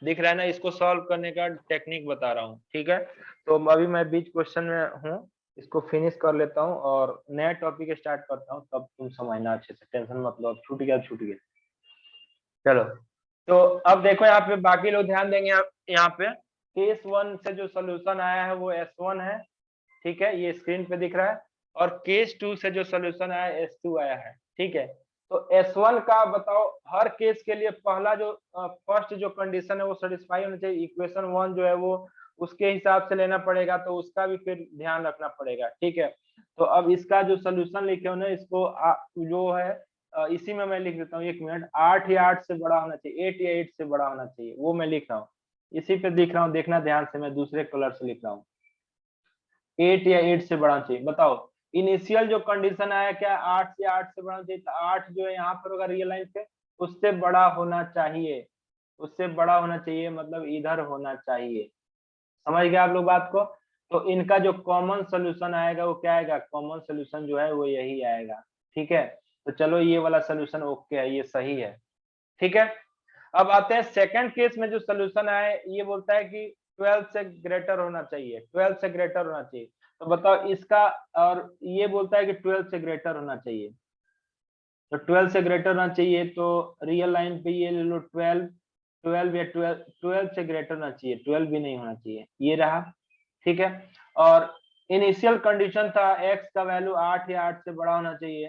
A: दिख रहा है ना, इसको सॉल्व करने का टेक्निक बता रहा हूँ, ठीक है। तो अभी मैं बीच क्वेश्चन में हूँ, इसको फिनिश कर लेता हूँ और नया टॉपिक स्टार्ट करता हूँ, तब तुम समझना अच्छे से, टेंशन मत लो, अब छूट गया। चलो तो अब देखो यहाँ पे बाकी लोग ध्यान देंगे, यहाँ पे केस 1 से जो सोल्यूशन आया है वो S1 है, ठीक है, ये स्क्रीन पे दिख रहा है। और केस 2 से जो सोल्यूशन आया है S2 आया है, ठीक है। तो S1 का बताओ, हर केस के लिए पहला जो फर्स्ट जो कंडीशन है वो सेटिस्फाई होना चाहिए, इक्वेशन 1 जो है वो उसके हिसाब से लेना पड़ेगा, तो उसका भी फिर ध्यान रखना पड़ेगा, ठीक है। तो अब इसका जो सोल्यूशन लिखे हो ना, इसको जो है इसी में मैं लिख देता हूँ, 1 मिनट, 8 या 8 से बड़ा होना चाहिए, 8 या 8 से बड़ा होना चाहिए, वो मैं लिख रहा हूँ, इसी पे दिख रहा हूँ, देखना ध्यान से, मैं दूसरे कलर से लिख रहा हूँ, 8 या 8 से बड़ा चाहिए। बताओ इनिशियल जो कंडीशन आया क्या 8 या 8 से बड़ा चाहिए, तो 8 जो है यहाँ पर होगा रियल लाइन पे, उससे बड़ा होना चाहिए, उससे बड़ा होना चाहिए, मतलब इधर होना चाहिए, समझ गए आप लोग बात को। तो इनका जो कॉमन सोल्यूशन आएगा वो क्या आएगा, कॉमन सोल्यूशन जो है वो यही आएगा। ठीक है, तो चलो ये वाला सोल्यूशन ओके है, ये सही है। ठीक है, अब आते हैं सेकंड केस में। जो सोल्यूशन आए ये बोलता है कि 12 से ग्रेटर होना चाहिए, 12 से ग्रेटर होना चाहिए। तो बताओ इसका, और ये बोलता है कि 12 से ग्रेटर होना चाहिए। तो 12 से ग्रेटर होना चाहिए, तो रियल लाइन पे ये ले लो 12, 12 या 12 से ग्रेटर होना चाहिए, 12 भी नहीं होना चाहिए, ये रहा। ठीक है, और इनिशियल कंडीशन था x का वैल्यू 8 या 8 से बड़ा होना चाहिए,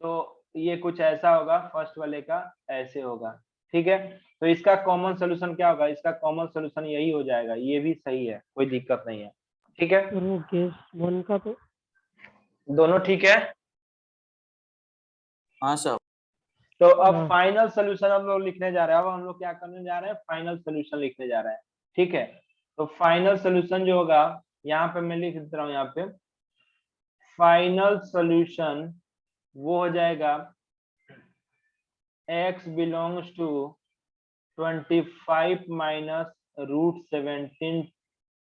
A: तो ये कुछ ऐसा होगा, फर्स्ट वाले का ऐसे होगा। ठीक है, तो इसका कॉमन सोल्यूशन क्या होगा, इसका कॉमन सोल्यूशन यही हो जाएगा, ये भी सही है, कोई दिक्कत नहीं है। ठीक है,
B: सर वो केस 1 का तो
A: दोनों ठीक है।
C: हाँ सर।
A: तो अब
B: हाँ।
A: फाइनल सोल्यूशन हम लोग लिखने जा रहे हैं। अब हम लोग क्या करने जा रहे हैं, फाइनल सोल्यूशन लिखने जा रहे हैं। ठीक है, तो फाइनल सोल्यूशन जो होगा, यहाँ पे मैं लिख देता हूँ, यहाँ पे फाइनल सोल्यूशन वो हो जाएगा x belongs to 25 minus root 17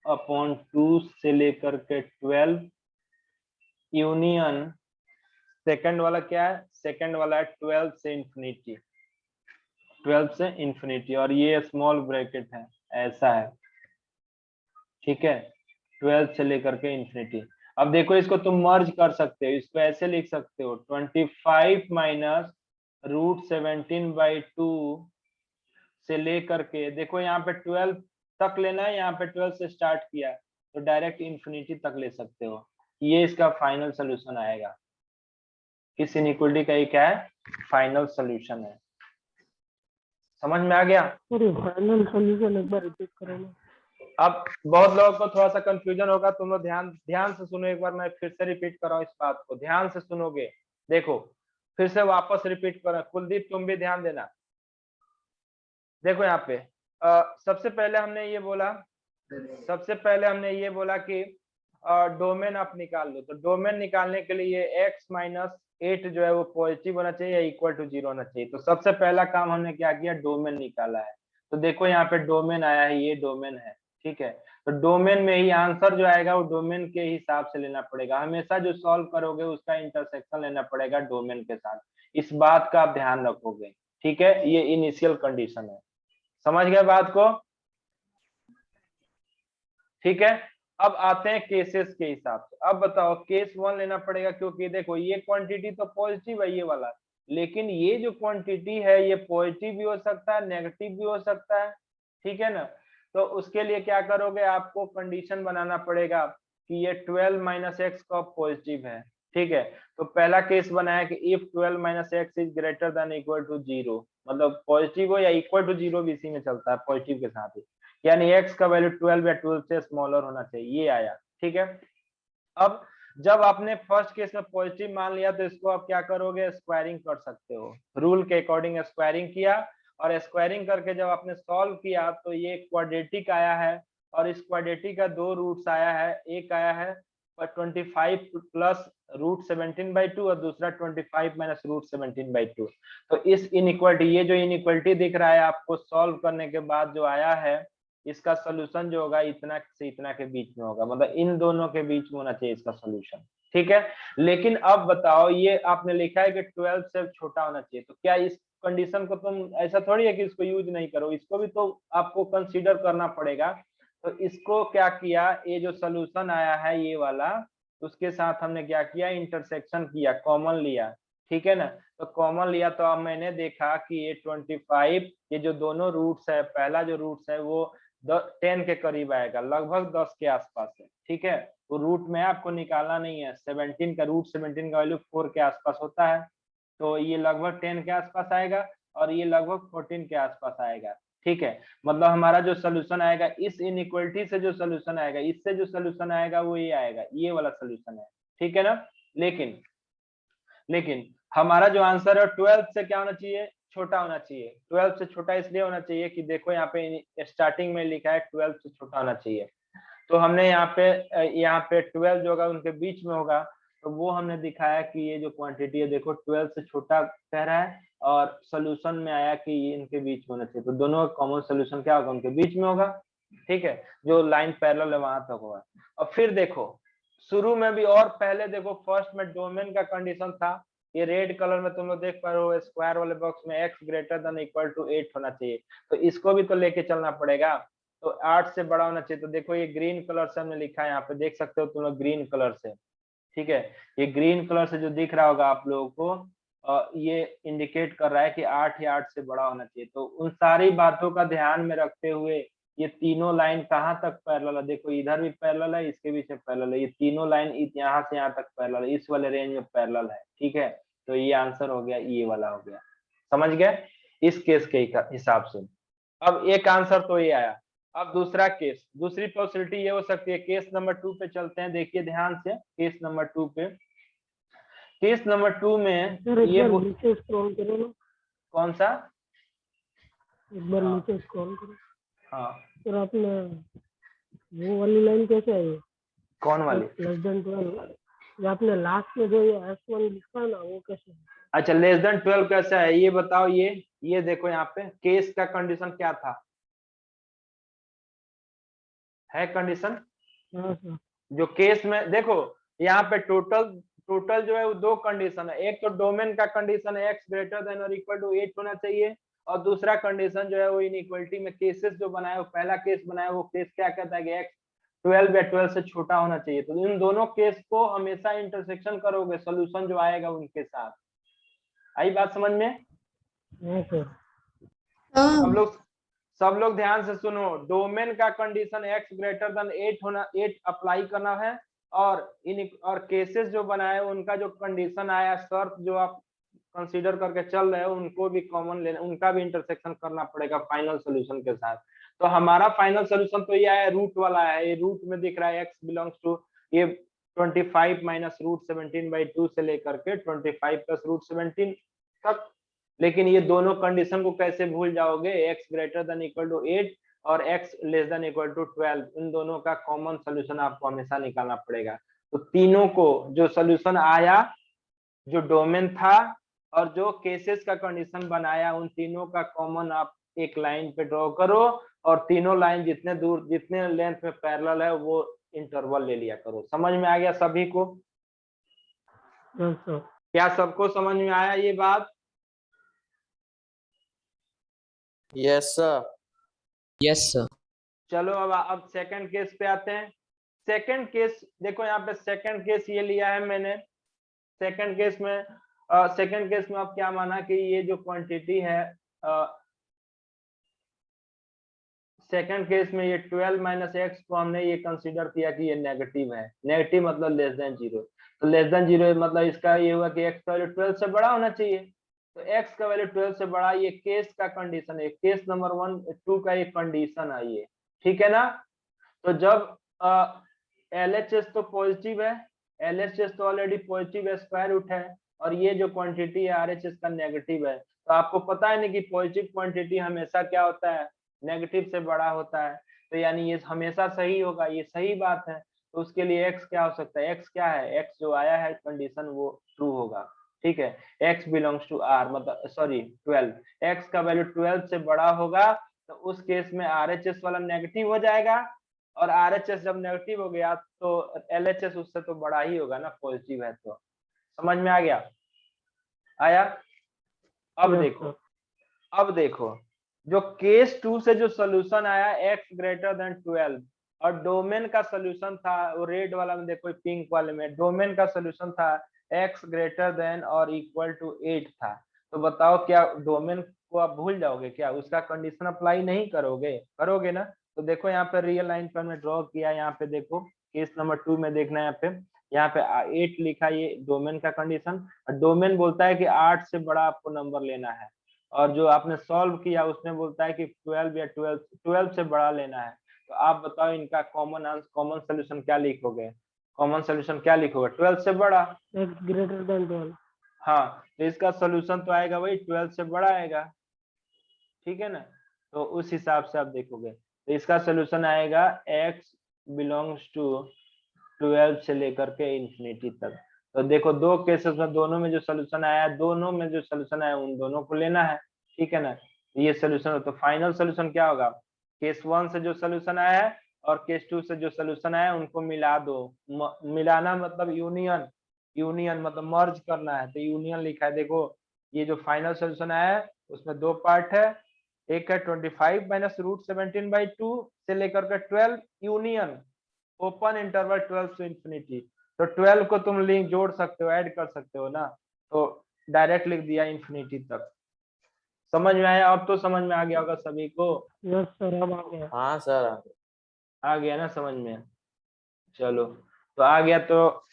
A: upon 2 से लेकर के 12 यूनियन, सेकंड वाला क्या है, सेकंड वाला है 12 से इंफिनिटी, 12 से इंफिनिटी, और ये स्मॉल ब्रैकेट है, ऐसा है। ठीक है, 12 से लेकर के इंफिनिटी। अब देखो इसको तुम मर्ज कर सकते हो, इसको ऐसे लिख सकते हो 25 माइनस रूट 17/2 से लेकर के, देखो यहाँ पे 12 तक लेना है, यहाँ पे 12 से स्टार्ट किया तो डायरेक्ट इंफिनिटी तक ले सकते हो। ये इसका फाइनल सोल्यूशन आएगा। इस इनइक्वालिटी का ये क्या है, फाइनल सोल्यूशन है। समझ में आ गया?
B: सर ये फाइनल सॉल्यूशन एक बार रिपीट करो ना।
A: अब बहुत लोगों को थोड़ा सा कंफ्यूजन होगा, तुम लोग ध्यान ध्यान से सुनो, एक बार मैं फिर से रिपीट कर रहा हूँ, इस बात को ध्यान से सुनोगे। देखो फिर से वापस रिपीट कर रहा हूं, कुलदीप तुम भी ध्यान देना। देखो यहाँ पे सबसे पहले हमने ये बोला कि डोमेन आप निकाल लो। तो डोमेन निकालने के लिए x माइनस 8 जो है वो पॉजिटिव होना चाहिए या इक्वल टू 0 होना चाहिए। तो सबसे पहला काम हमने क्या किया, डोमेन निकाला है। तो देखो यहाँ पे डोमेन आया है, ये डोमेन है। ठीक है, तो डोमेन में ही आंसर जो आएगा वो डोमेन के हिसाब से लेना पड़ेगा। हमेशा जो सॉल्व करोगे उसका इंटरसेक्शन लेना पड़ेगा डोमेन के साथ, इस बात का आप ध्यान रखोगे। ठीक है, ये इनिशियल कंडीशन है, समझ गए बात को? ठीक है, अब आते हैं केसेस के हिसाब से। अब बताओ केस 1 लेना पड़ेगा, क्योंकि देखो ये क्वांटिटी तो पॉजिटिव है ये वाला, लेकिन ये जो क्वांटिटी है ये पॉजिटिव भी हो सकता है, नेगेटिव भी हो सकता है। ठीक है ना, तो उसके लिए क्या करोगे, आपको कंडीशन बनाना पड़ेगा कि ये 12 माइनस एक्स कब पॉजिटिव है। ठीक है, तो पहला केस बनाया कि if 12 minus x is greater than equal to 0, मतलब पॉजिटिव हो या इक्वल टू 0 भी इसी में चलता है पॉजिटिव के साथ ही, यानी x का वैल्यू 12 या 12 से स्मॉलर होना चाहिए, ये आया। ठीक है, अब जब आपने फर्स्ट केस में पॉजिटिव मान लिया तो इसको आप क्या करोगे, स्क्वायरिंग कर सकते हो। रूल के अकॉर्डिंग स्क्वायरिंग किया, और स्क्वायरिंग करके जब आपने सॉल्व किया तो ये क्वाड्रेटिक आया है, और इस क्वाड्रेटिक का 2 रूट्स आया है, एक आया है 25 प्लस रूट 17/2 और दूसरा 25 माइनस रूट 17/2। तो इस इनइक्वालिटी, ये जो इनइक्वालिटी दिख रहा है आपको सॉल्व करने के बाद जो आया है, इसका सोल्यूशन जो होगा इतना से इतना के बीच में होगा, मतलब इन दोनों के बीच में होना चाहिए इसका सोल्यूशन। ठीक है, लेकिन अब बताओ ये आपने लिखा है कि 12 से छोटा होना चाहिए, तो क्या इस कंडीशन को तुम ऐसा थोड़ी है कि इसको यूज नहीं करो, इसको भी तो आपको कंसीडर करना पड़ेगा। तो इसको क्या किया, ये जो सोल्यूशन आया है ये वाला, उसके साथ हमने क्या किया, इंटरसेक्शन किया, कॉमन लिया। ठीक है ना, तो कॉमन लिया तो अब मैंने देखा कि ये 25, ये जो दोनों रूट्स है, पहला जो रूट्स है वो 10 के करीब आएगा, लगभग 10 के आसपास है। ठीक है, तो रूट में आपको निकालना नहीं है, 17 का रूट 17 का वैल्यू 4 के आसपास होता है, तो ये लगभग 10 के आसपास आएगा, और ये लगभग 14 के आसपास आएगा। ठीक है, मतलब हमारा जो सोल्यूशन आएगा, इस इनइक्वालिटी से जो सोल्यूशन आएगा, इससे जो सोल्यूशन आएगा वो ये आएगा, ये वाला सोल्यूशन है। ठीक है ना, लेकिन हमारा जो आंसर है 12 से क्या होना चाहिए, छोटा होना चाहिए। 12 से छोटा इसलिए होना चाहिए कि देखो यहाँ पे स्टार्टिंग में लिखा है 12 से छोटा होना चाहिए, तो हमने यहाँ पे 12 जो होगा उनके बीच में होगा, तो वो हमने दिखाया कि ये जो क्वांटिटी है देखो 12 से छोटा कह रहा है, और सोल्यूशन में आया कि ये इनके बीच में होना चाहिए, तो दोनों का कॉमन सोल्यूशन क्या होगा, उनके बीच में होगा। ठीक है, जो लाइन पैरेलल है वहां तक होगा। और फिर देखो शुरू में भी और पहले देखो फर्स्ट में डोमेन का कंडीशन था, ये रेड कलर में तुम लोग देख पा रहे हो स्क्वायर वाले बॉक्स में x greater than equal to 8 होना चाहिए, तो इसको भी तो लेके चलना पड़ेगा, तो 8 से बड़ा होना चाहिए। तो देखो ये ग्रीन कलर से हमने लिखा है, यहाँ पे देख सकते हो तुम लोग ग्रीन कलर से, ठीक है, ये ग्रीन कलर से जो दिख रहा होगा आप लोगों को ये इंडिकेट कर रहा है कि 8 या 8 से बड़ा होना चाहिए। तो उन सारी बातों का ध्यान में रखते हुए ये तीनों लाइन कहाँ तक पैरेलल है, देखो इधर भी पैरेलल है, इसके बीच में पैरेलल है, ये तीनों लाइन यहाँ से यहाँ तक पैरेलल है, इस वाले रेंज में पैरेलल है, ठीक है। तो ये आंसर हो गया, ये वाला हो गया, समझ गए इस केस के हिसाब से। अब एक आंसर तो ये आया। अब दूसरा केस, दूसरी पॉसिबिलिटी ये हो सकती है, केस नंबर 2 पे चलते हैं, देखिए ध्यान से केस नंबर 2 पे। केस नंबर 2 में
B: सर एक
A: ये
B: बार नीचे स्क्रॉल करो ना,
A: कौन सा,
B: एक बार
A: हाँ।
B: नीचे स्क्रॉल करो
A: हाँ
B: सर। आपने वो वाली लाइन कैसे आई है,
A: कौन वाली,
B: लेस देन 12, ये आपने लास्ट में जो ये S1 लिखा है ना वो कैसे है?
A: अच्छा लेस देन 12 कैसा है ये बताओ। ये देखो यहाँ पे केस का कंडीशन क्या था, है कंडीशन
B: हाँ सर।
A: जो केस में देखो यहाँ पे टोटल जो है वो दो कंडीशन है, एक तो डोमेन का कंडीशन है x ग्रेटर देन और इक्वल टू 8 होना चाहिए, और दूसरा कंडीशन जो है वो इनइक्वालिटी में केसेस जो बनाया वो पहला केस बनाया वो केस क्या कहता है कि x 12 या 12 से छोटा होना चाहिए। तो इन दोनों केस को हमेशा इंटरसेक्शन करोगे, सोल्यूशन जो आएगा उनके साथ। आई बात समझ में?
B: हाँ सर।
A: सब लोग ध्यान से सुनो, डोमेन का condition x greater then 8 apply करना है, और केसेस जो बनाए उनका जो कंडीशन आया, शर्त जो आप कंसीडर करके चल रहे हो उनको भी कॉमन लेना, उनका भी इंटरसेक्शन करना पड़ेगा फाइनल सॉल्यूशन के साथ। तो हमारा फाइनल सॉल्यूशन तो ये आया, रूट वाला है, ये रूट में दिख रहा है x बिलोंग्स टू ये 25 माइनस रूट 17/2 से लेकर के 25 प्लस रूट 17 तक। लेकिन ये दोनों कंडीशन को कैसे भूल जाओगे, x greater than equal to 8 और x less than equal to 12, इन दोनों का कॉमन सॉल्यूशन आपको हमेशा निकालना पड़ेगा। तो तीनों को जो सॉल्यूशन आया, जो डोमेन था और जो केसेस का कंडीशन बनाया, उन तीनों का कॉमन आप एक लाइन पे ड्रॉ करो, और तीनों लाइन जितने दूर जितने लेंथ में पैरेलल है वो इंटरवल ले लिया करो। समझ में आ गया सभी को?
B: हाँ सर।
A: क्या सबको समझ में आया ये बात?
C: Yes sir.
D: Yes sir.
A: चलो अब सेकंड केस पे आते हैं। सेकंड केस देखो, यहाँ पे सेकंड केस ये लिया है मैंने। सेकंड केस में अब क्या माना कि ये जो क्वांटिटी है, सेकंड केस में ये 12 माइनस एक्स को हमने ये कंसीडर किया कि ये नेगेटिव है। नेगेटिव मतलब लेस देन 0, तो लेस देन 0 मतलब इसका ये हुआ कि एक्स का वैल्यू 12 से बड़ा होना चाहिए। तो x का वैल्यू 12 से बड़ा, ये केस का कंडीशन है, केस नंबर 2 का एक कंडीशन है ये, ठीक है ना। तो जब LHS तो पॉजिटिव है, LHS तो ऑलरेडी पॉजिटिव है, स्क्वायर रूट है, और ये जो क्वांटिटी है RHS का नेगेटिव है। तो आपको पता है ना कि पॉजिटिव क्वांटिटी हमेशा क्या होता है, नेगेटिव से बड़ा होता है, तो यानी ये हमेशा सही होगा, ये सही बात है। तो उसके लिए x क्या हो सकता है, x क्या है, x जो आया है कंडीशन वो ट्रू होगा, ठीक है। x बिलोंग्स टू r मतलब सॉरी 12, x का वैल्यू 12 से बड़ा होगा, तो उस केस में RHS वाला नेगेटिव हो जाएगा, और RHS जब नेगेटिव हो गया तो LHS उससे तो बड़ा ही होगा ना, पॉजिटिव है। तो समझ में आ गया? आया? अब देखो जो केस 2 से जो सोल्यूशन आया x ग्रेटर देन 12, और डोमेन का सोल्यूशन था वो रेड वाला में, देखो पिंक वाले में डोमेन का सोल्यूशन था x ग्रेटर देन और इक्वल टू 8 था। तो बताओ क्या डोमेन को आप भूल जाओगे क्या, उसका कंडीशन अप्लाई नहीं करोगे? करोगे ना। तो देखो यहाँ पे रियल लाइन पर मैं ड्रॉ किया, यहाँ पे देखो केस नंबर 2 में देखना है, यहाँ पे 8 लिखा, ये डोमेन का कंडीशन। डोमेन बोलता है कि 8 से बड़ा आपको नंबर लेना है, और जो आपने सॉल्व किया उसमें बोलता है कि 12 या 12 से बड़ा लेना है। तो आप बताओ इनका कॉमन सोल्यूशन क्या लिखोगे? कॉमन सोल्यूशन क्या लिखोगे? 12 से बड़ा,
B: x ग्रेटर देन 12।
A: हाँ, तो इसका सोल्यूशन तो आएगा वही 12 से बड़ा आएगा, ठीक है ना। तो उस हिसाब से आप देखोगे, तो इसका सोल्यूशन आएगा x बिलोंग्स टू 12 से लेकर के इंफिनिटी तक। तो देखो दो केसेस में, दोनों में जो सोल्यूशन आया उन दोनों को लेना है, ठीक है ना। ये सोल्यूशन हो, तो फाइनल सोल्यूशन क्या होगा, केस 1 से जो सोल्यूशन आया है और केस 2 से जो सोल्यूशन आया उनको मिला दो। मिलाना मतलब यूनियन, यूनियन मतलब मर्ज करना है, तो यूनियन लिखा है। देखो ये जो फाइनल सोल्यूशन आया है उसमें दो पार्ट है, एक है 25 माइनस रूट 17/2 से लेकर के 12 union open interval 12 to infinity. तो 12 को तुम लिंक जोड़ सकते हो, ऐड कर सकते हो ना, तो डायरेक्ट लिख दिया इंफिनिटी तक। समझ में आया? अब तो समझ में आ गया होगा सभी को।
B: यस सर, अब आ गया।
C: हाँ सर।
A: आ गया ना समझ में? चलो तो आ गया, तो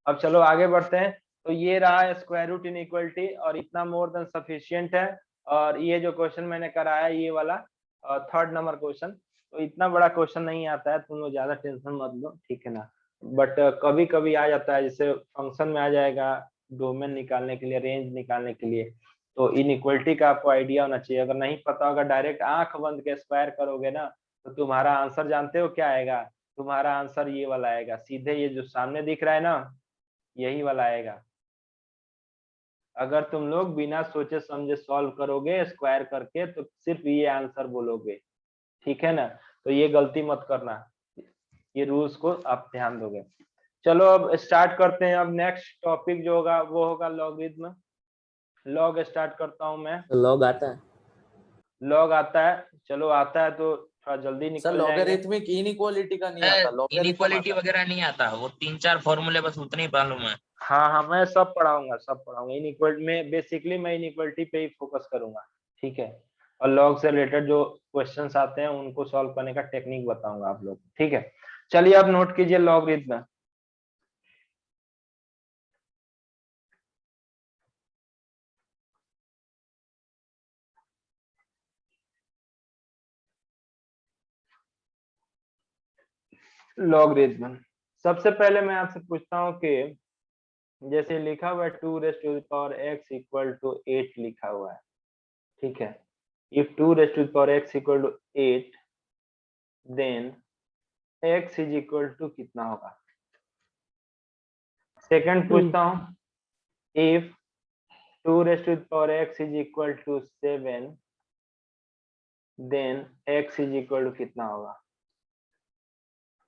A: अब चलो आगे बढ़ते हैं। तो ये रहा स्क्वायर रूट इनइक्वालिटी और इतना मोर देन सफिशिएंट है। और ये जो क्वेश्चन मैंने कराया ये वाला 3rd नंबर क्वेश्चन, तो इतना बड़ा क्वेश्चन नहीं आता है, तुम लोग ज्यादा टेंशन मत लो, ठीक है ना। बट कभी कभी आ जाता है, जैसे फंक्शन में आ जाएगा डोमेन निकालने के लिए, रेंज निकालने के लिए। तो इनइक्वालिटी का आपको आइडिया होना चाहिए। अगर नहीं पता होगा, डायरेक्ट आंख बंद के स्क्वायर करोगे ना, तो तुम्हारा आंसर जानते हो क्या आएगा? तुम्हारा आंसर ये वाला आएगा, सीधे ये जो सामने दिख रहा है ना, यही वाला आएगा। अगर तुम लोग बिना सोचे समझे सॉल्व करोगे स्क्वायर करके, तो सिर्फ ये आंसर बोलोगे, ठीक है ना। तो ये गलती मत करना, ये रूल्स को आप ध्यान दोगे। चलो अब स्टार्ट करते हैं। अब नेक्स्ट टॉपिक जो होगा वो होगा लॉगरिथम। लॉग स्टार्ट करता हूं मैं।
C: लॉग आता है
A: लॉग आता है, चलो आता है तो थोड़ा जल्दी
C: सर।
A: निकल जाएंगे।
C: लॉगरिथमिक इनइक्वालिटी का नहीं आता, लॉगरिथम
G: इनइक्वालिटी
C: आता है।
G: वगैरह नहीं आता, वो 3-4 फॉर्मूले बस उतने ही मालूम है।
A: हाँ हाँ, मैं सब पढ़ाऊंगा, सब पढ़ाऊंगा। इनइक्वालिटी में बेसिकली मैं इनइक्वालिटी पे ही फोकस करूंगा, ठीक है। और लॉग से रिलेटेड जो क्वेश्चंस आते हैं उनको सॉल्व करने का टेक्निक बताऊंगा आप लोग, ठीक है। चलिए अब नोट कीजिए लॉगरिथम। लॉगरिथम सबसे पहले मैं आपसे पूछता हूँ कि जैसे लिखा हुआ है 2 raise to the power x equal to 8 लिखा हुआ है, ठीक है। If 2 raise to the power x equal to 8 then x is equal to कितना होगा? सेकंड पूछता हूँ, if 2 raise to the power x is equal to 7 then x is equal to कितना होगा?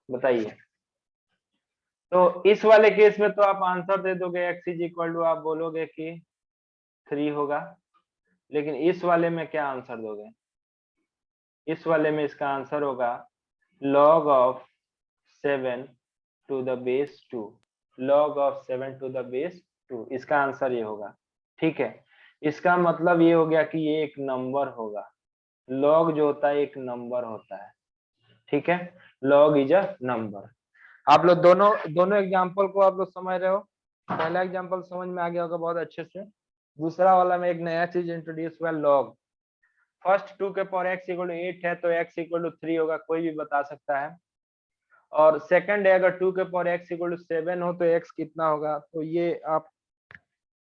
A: बताइए। तो इस वाले केस में तो आप आंसर दे दोगे, x इज इक्वल टू आप बोलोगे कि 3 होगा। लेकिन इस वाले में क्या आंसर दोगे? इस वाले में इसका आंसर होगा log of 7 to the base 2। log of 7 to the base 2, इसका आंसर ये होगा, ठीक है। इसका मतलब ये हो गया कि ये एक नंबर होगा। log जो होता है एक नंबर होता है, ठीक है। log is a number. आप लोग दोनों एग्जांपल को आप लोग समझ रहे हो? पहला एग्जांपल समझ में आ गया होगा बहुत अच्छे से। दूसरा वाला में एक नया चीज इंट्रोड्यूस हुआ, log। फर्स्ट 2 के पावर x इक्वल टू 8 है तो x इक्वल टू 3 होगा, कोई भी बता सकता है। और सेकंड है, अगर 2 के पावर x इक्वल टू 7 हो तो x कितना होगा? तो ये आप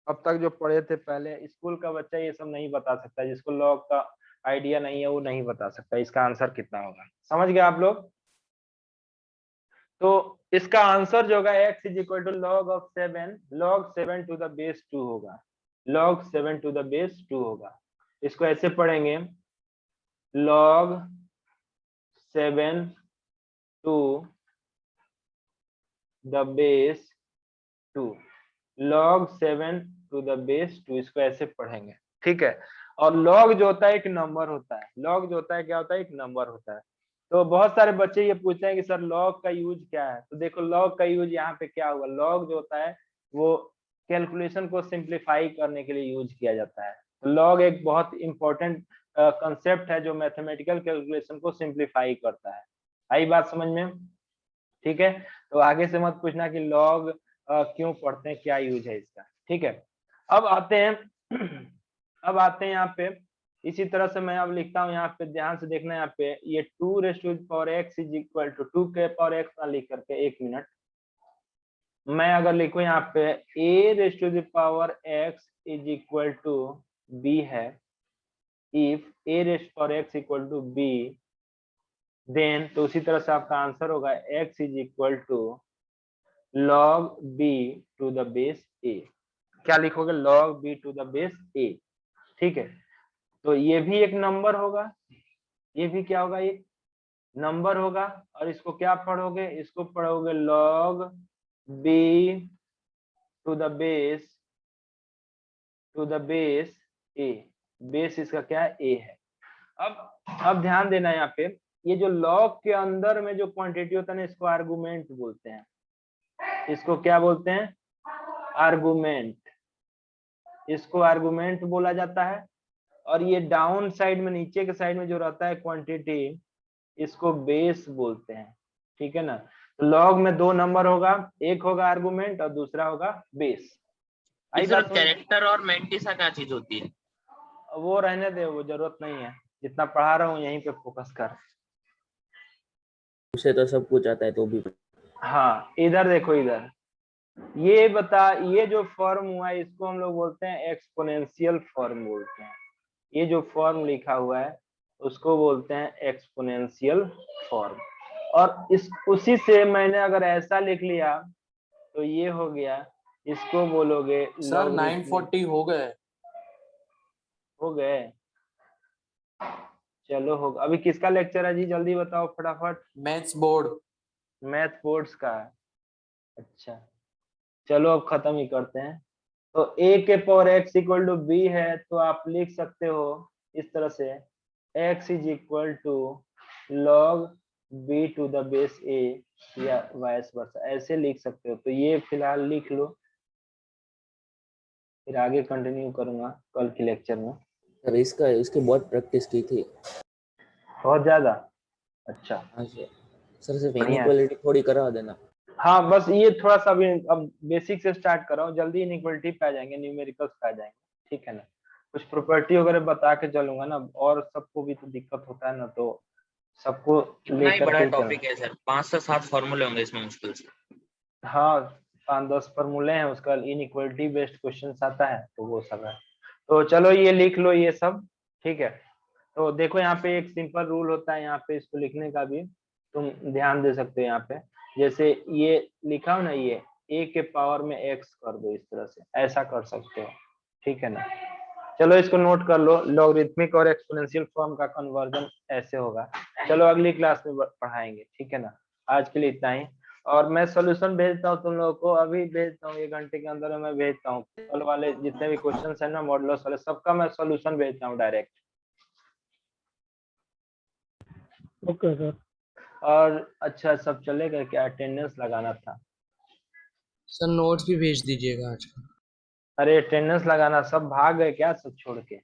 A: अब तक जो पढ़े थे पहले, स्कूल का बच्चा ये सब नहीं बता सकता, जिसको log का आइडिया नहीं है वो नहीं बता सकता इसका आंसर कितना होगा। समझ गए आप लोग? तो इसका आंसर जो होगा x is equal to log of 7, log 7 to the base 2 होगा। log 7 टू द बेस 2 होगा। इसको ऐसे पढ़ेंगे, log 7 to the base 2, log 7 to the base 2, इसको ऐसे पढ़ेंगे, ठीक है। और log जो होता है एक नंबर होता है। log जो होता है क्या होता है? एक नंबर होता है। तो बहुत सारे बच्चे ये पूछते हैं कि सर log का यूज क्या है? तो देखो log का यूज यहाँ पे क्या हुआ, log जो होता है वो कैलकुलेशन को सिंप्लीफाई करने के लिए यूज किया जाता है। तो log एक बहुत इंपॉर्टेंट कंसेप्ट है जो मैथमेटिकल कैलकुलेशन को सिंप्लीफाई करता है। आई बात समझ में? ठीक है। तो आगे से मत पूछना कि log क्यों पढ़ते हैं, क्या यूज है इसका, ठीक है। अब आते हैं अब आते हैं यहाँ पे, इसी तरह से मैं अब लिखता हूँ यहाँ पे, ध्यान से देखना यहाँ पे, ये 2 raise to the power x is equal to 2 के पावर x ना लिख करके, एक मिनट, मैं अगर लिखूं यहाँ पे a raise to the power x is equal to b है, if a raise power x equal to b then, तो उसी तरह से आपका आंसर होगा x is equal to log b to the base a। क्या लिखोगे? log b to the base a, ठीक है। तो ये भी एक नंबर होगा, ये भी क्या होगा? नंबर होगा और इसको क्या पढ़ोगे, इसको पढ़ोगे log b to the base a। Base इसका क्या है, a है। अब ध्यान देना यहाँ पे, ये जो log के अंदर में जो क्वांटिटी होता है ना, इसको आर्गुमेंट बोलते हैं। इसको क्या बोलते हैं, आर्गुमेंट। इसको आर्गुमेंट बोला जाता है। और ये डाउन साइड में, नीचे के साइड में जो रहता है क्वांटिटी, इसको बेस बोलते हैं। ठीक है ना। तो लॉग में दो नंबर होगा, एक होगा आर्गुमेंट और दूसरा होगा बेस। आई
G: सर
A: बात समझ?
G: कैरेक्टर और मैंटिसा क्या चीज होती है?
A: वो रहने दे, वो जरूरत नहीं है, जितना पढ़ा रहा हूँ यहीं पे फोकस कर।
C: उसे तो सब कुछ आता है तो भी।
A: हाँ इधर देखो, इधर ये बता, ये जो फॉर्म हुआ है इसको हम लोग बोलते हैं एक्सपोनेंशियल फॉर्म बोलते हैं। ये जो फॉर्म लिखा हुआ है उसको बोलते हैं एक्सपोनेंशियल फॉर्म। और इस उसी से मैंने अगर ऐसा लिख लिया तो ये हो गया, इसको बोलोगे
C: सर
A: logarithmic।
C: 940 हो गए।
A: हो गए, चलो होगा। अभी किसका लेक्चर है जी, जल्दी बताओ फटाफट।
C: Maths board.
A: मैथ बोर्ड्स का है, अच्छा चलो अब खत्म ही करते हैं। तो a के power x equal to b है, तो आप लिख सकते हो इस तरह से, x is equal to log b to the base a या वाइस वर्सा, ऐसे लिख सकते हो। तो ये फिलहाल लिख लो, फिर आगे कंटिन्यू करूंगा कल के लेक्चर में।
C: सर इसकी बहुत प्रैक्टिस की थी।
A: बहुत ज्यादा, अच्छा
C: हाँ सर सिर्फ
A: बढ़िया है।
C: इनइक्वालिटी थोड़ी करा देना।
A: हाँ बस ये थोड़ा सा भी अब बेसिक से स्टार्ट कर रहा हूँ, जल्दी इनइक्वालिटी पे आ जाएंगे, न्यूमेरिकल्स पे आ जाएंगे। ठीक है ना। कुछ प्रॉपर्टी वगैरह बता के चलूंगा ना, और सबको भी तो दिक्कत होता है ना, तो सबको
G: इतना ही
A: लेकर
G: बड़ा
A: के चल।
G: टॉपिक है सर, 5 से 7 फॉर्मूले होंगे इसमें मुश्किल से।
A: हाँ 5-10 फॉर्मूले हैं, उसका इनइक्वालिटी बेस्ड क्वेश्चन आता है, तो वो सब है। तो चलो ये लिख लो ये सब, ठीक है। तो देखो यहाँ पे एक सिंपल रूल होता है यहाँ पे, इसको लिखने का भी तुम ध्यान दे सकते हो। यहाँ पे जैसे ये लिखा हो ना, ये a के पावर में x कर दो, इस तरह से ऐसा कर सकते हो। ठीक है ना। चलो इसको नोट कर लो, लॉगरिथमिक और एक्सपोनेंशियल फॉर्म का कन्वर्जन ऐसे होगा। चलो अगली क्लास में पढ़ाएंगे, ठीक है ना। आज के लिए इतना ही। और मैं सॉल्यूशन भेजता हूँ तुम लोगों को, अभी भेजता हूँ, 1 घंटे के अंदर मैं भेजता हूँ। कल वाले जितने भी क्वेश्चन है ना मॉडुलस वाले, सबका मैं सॉल्यूशन भेजता हूँ डायरेक्ट।
B: Okay sir.
A: और अच्छा सब चलेगा क्या, अटेंडेंस लगाना था।
H: सर नोट्स भी भेज दीजिएगा आज का।
A: अरे अटेंडेंस लगाना, सब भाग गए क्या सब छोड़ के।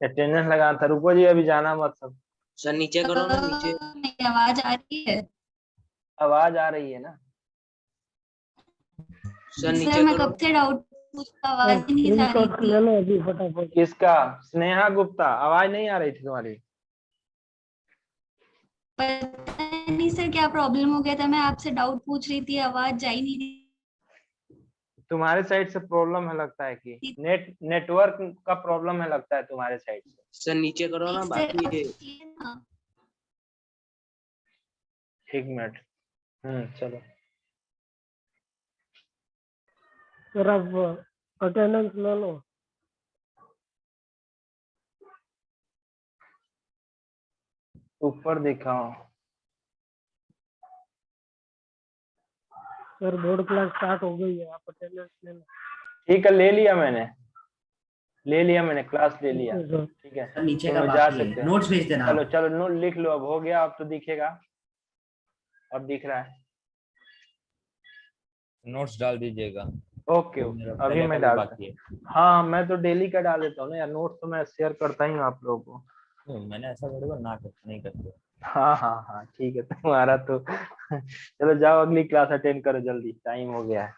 A: अटेंडेंस लगाना था, रुको जी अभी जाना मत सब।
H: सर नीचे करो ना, नीचे।
E: मेरी आवाज आ रही है?
A: आवाज आ रही है ना।
H: सर नीचे
E: सर मैं
H: करो।
E: कब से डाउट पूछता, आवाज ही नहीं आ रही
B: स्क्रीनशॉट ले
E: थी।
B: लो अभी फटाफट।
A: किसका, स्नेहा गुप्ता, आवाज नहीं आ रही थी तुम्हारी।
E: पता नहीं सर क्या प्रॉब्लम हो गया था, मैं आपसे डाउट पूछ रही थी, आवाज जा ही नहीं रही।
A: तुम्हारे साइड से प्रॉब्लम है लगता है, कि नेटवर्क का प्रॉब्लम है लगता है तुम्हारे साइड से।
H: सर नीचे करो ना,
E: सर
H: बाकी
E: अब
H: ये
E: clear ना?
A: 1 मिनट। चलो
B: सर आप अटेंडेंस ले लो।
A: ऊपर दिखाओ।
B: सर बोर्ड क्लास स्टार्ट हो गई है, आप अटेंडेंस ले लो।
A: ठीक है, ले लिया मैंने क्लास ले लिया।
B: Okay sir.
A: ठीक है,
I: नीचे
A: तुम
I: का
A: लोग जा
I: बाकी है,
A: सकते हो।
I: नोट्स भेज देना
A: चलो
I: आप।
A: चलो नोट लिख लो, अब हो गया, अब तो दिखेगा, अब दिख रहा है।
J: नोट्स डाल दीजिएगा।
A: ओके
J: मेरा
A: ओके, अभी
J: पहले
A: मैं
J: का भी
A: डालता
J: बाकी है।
A: हूँ। हाँ मैं तो डेली का डाल देता हूँ ना यार, नोट्स तो मैं शेयर करता ही हूँ आप लोगों को।
J: मैंने ऐसा थोड़ी ना नहीं करते।
A: हाँ ठीक है तुम्हारा तो चलो जाओ अगली क्लास अटेंड करो जल्दी, टाइम हो गया है।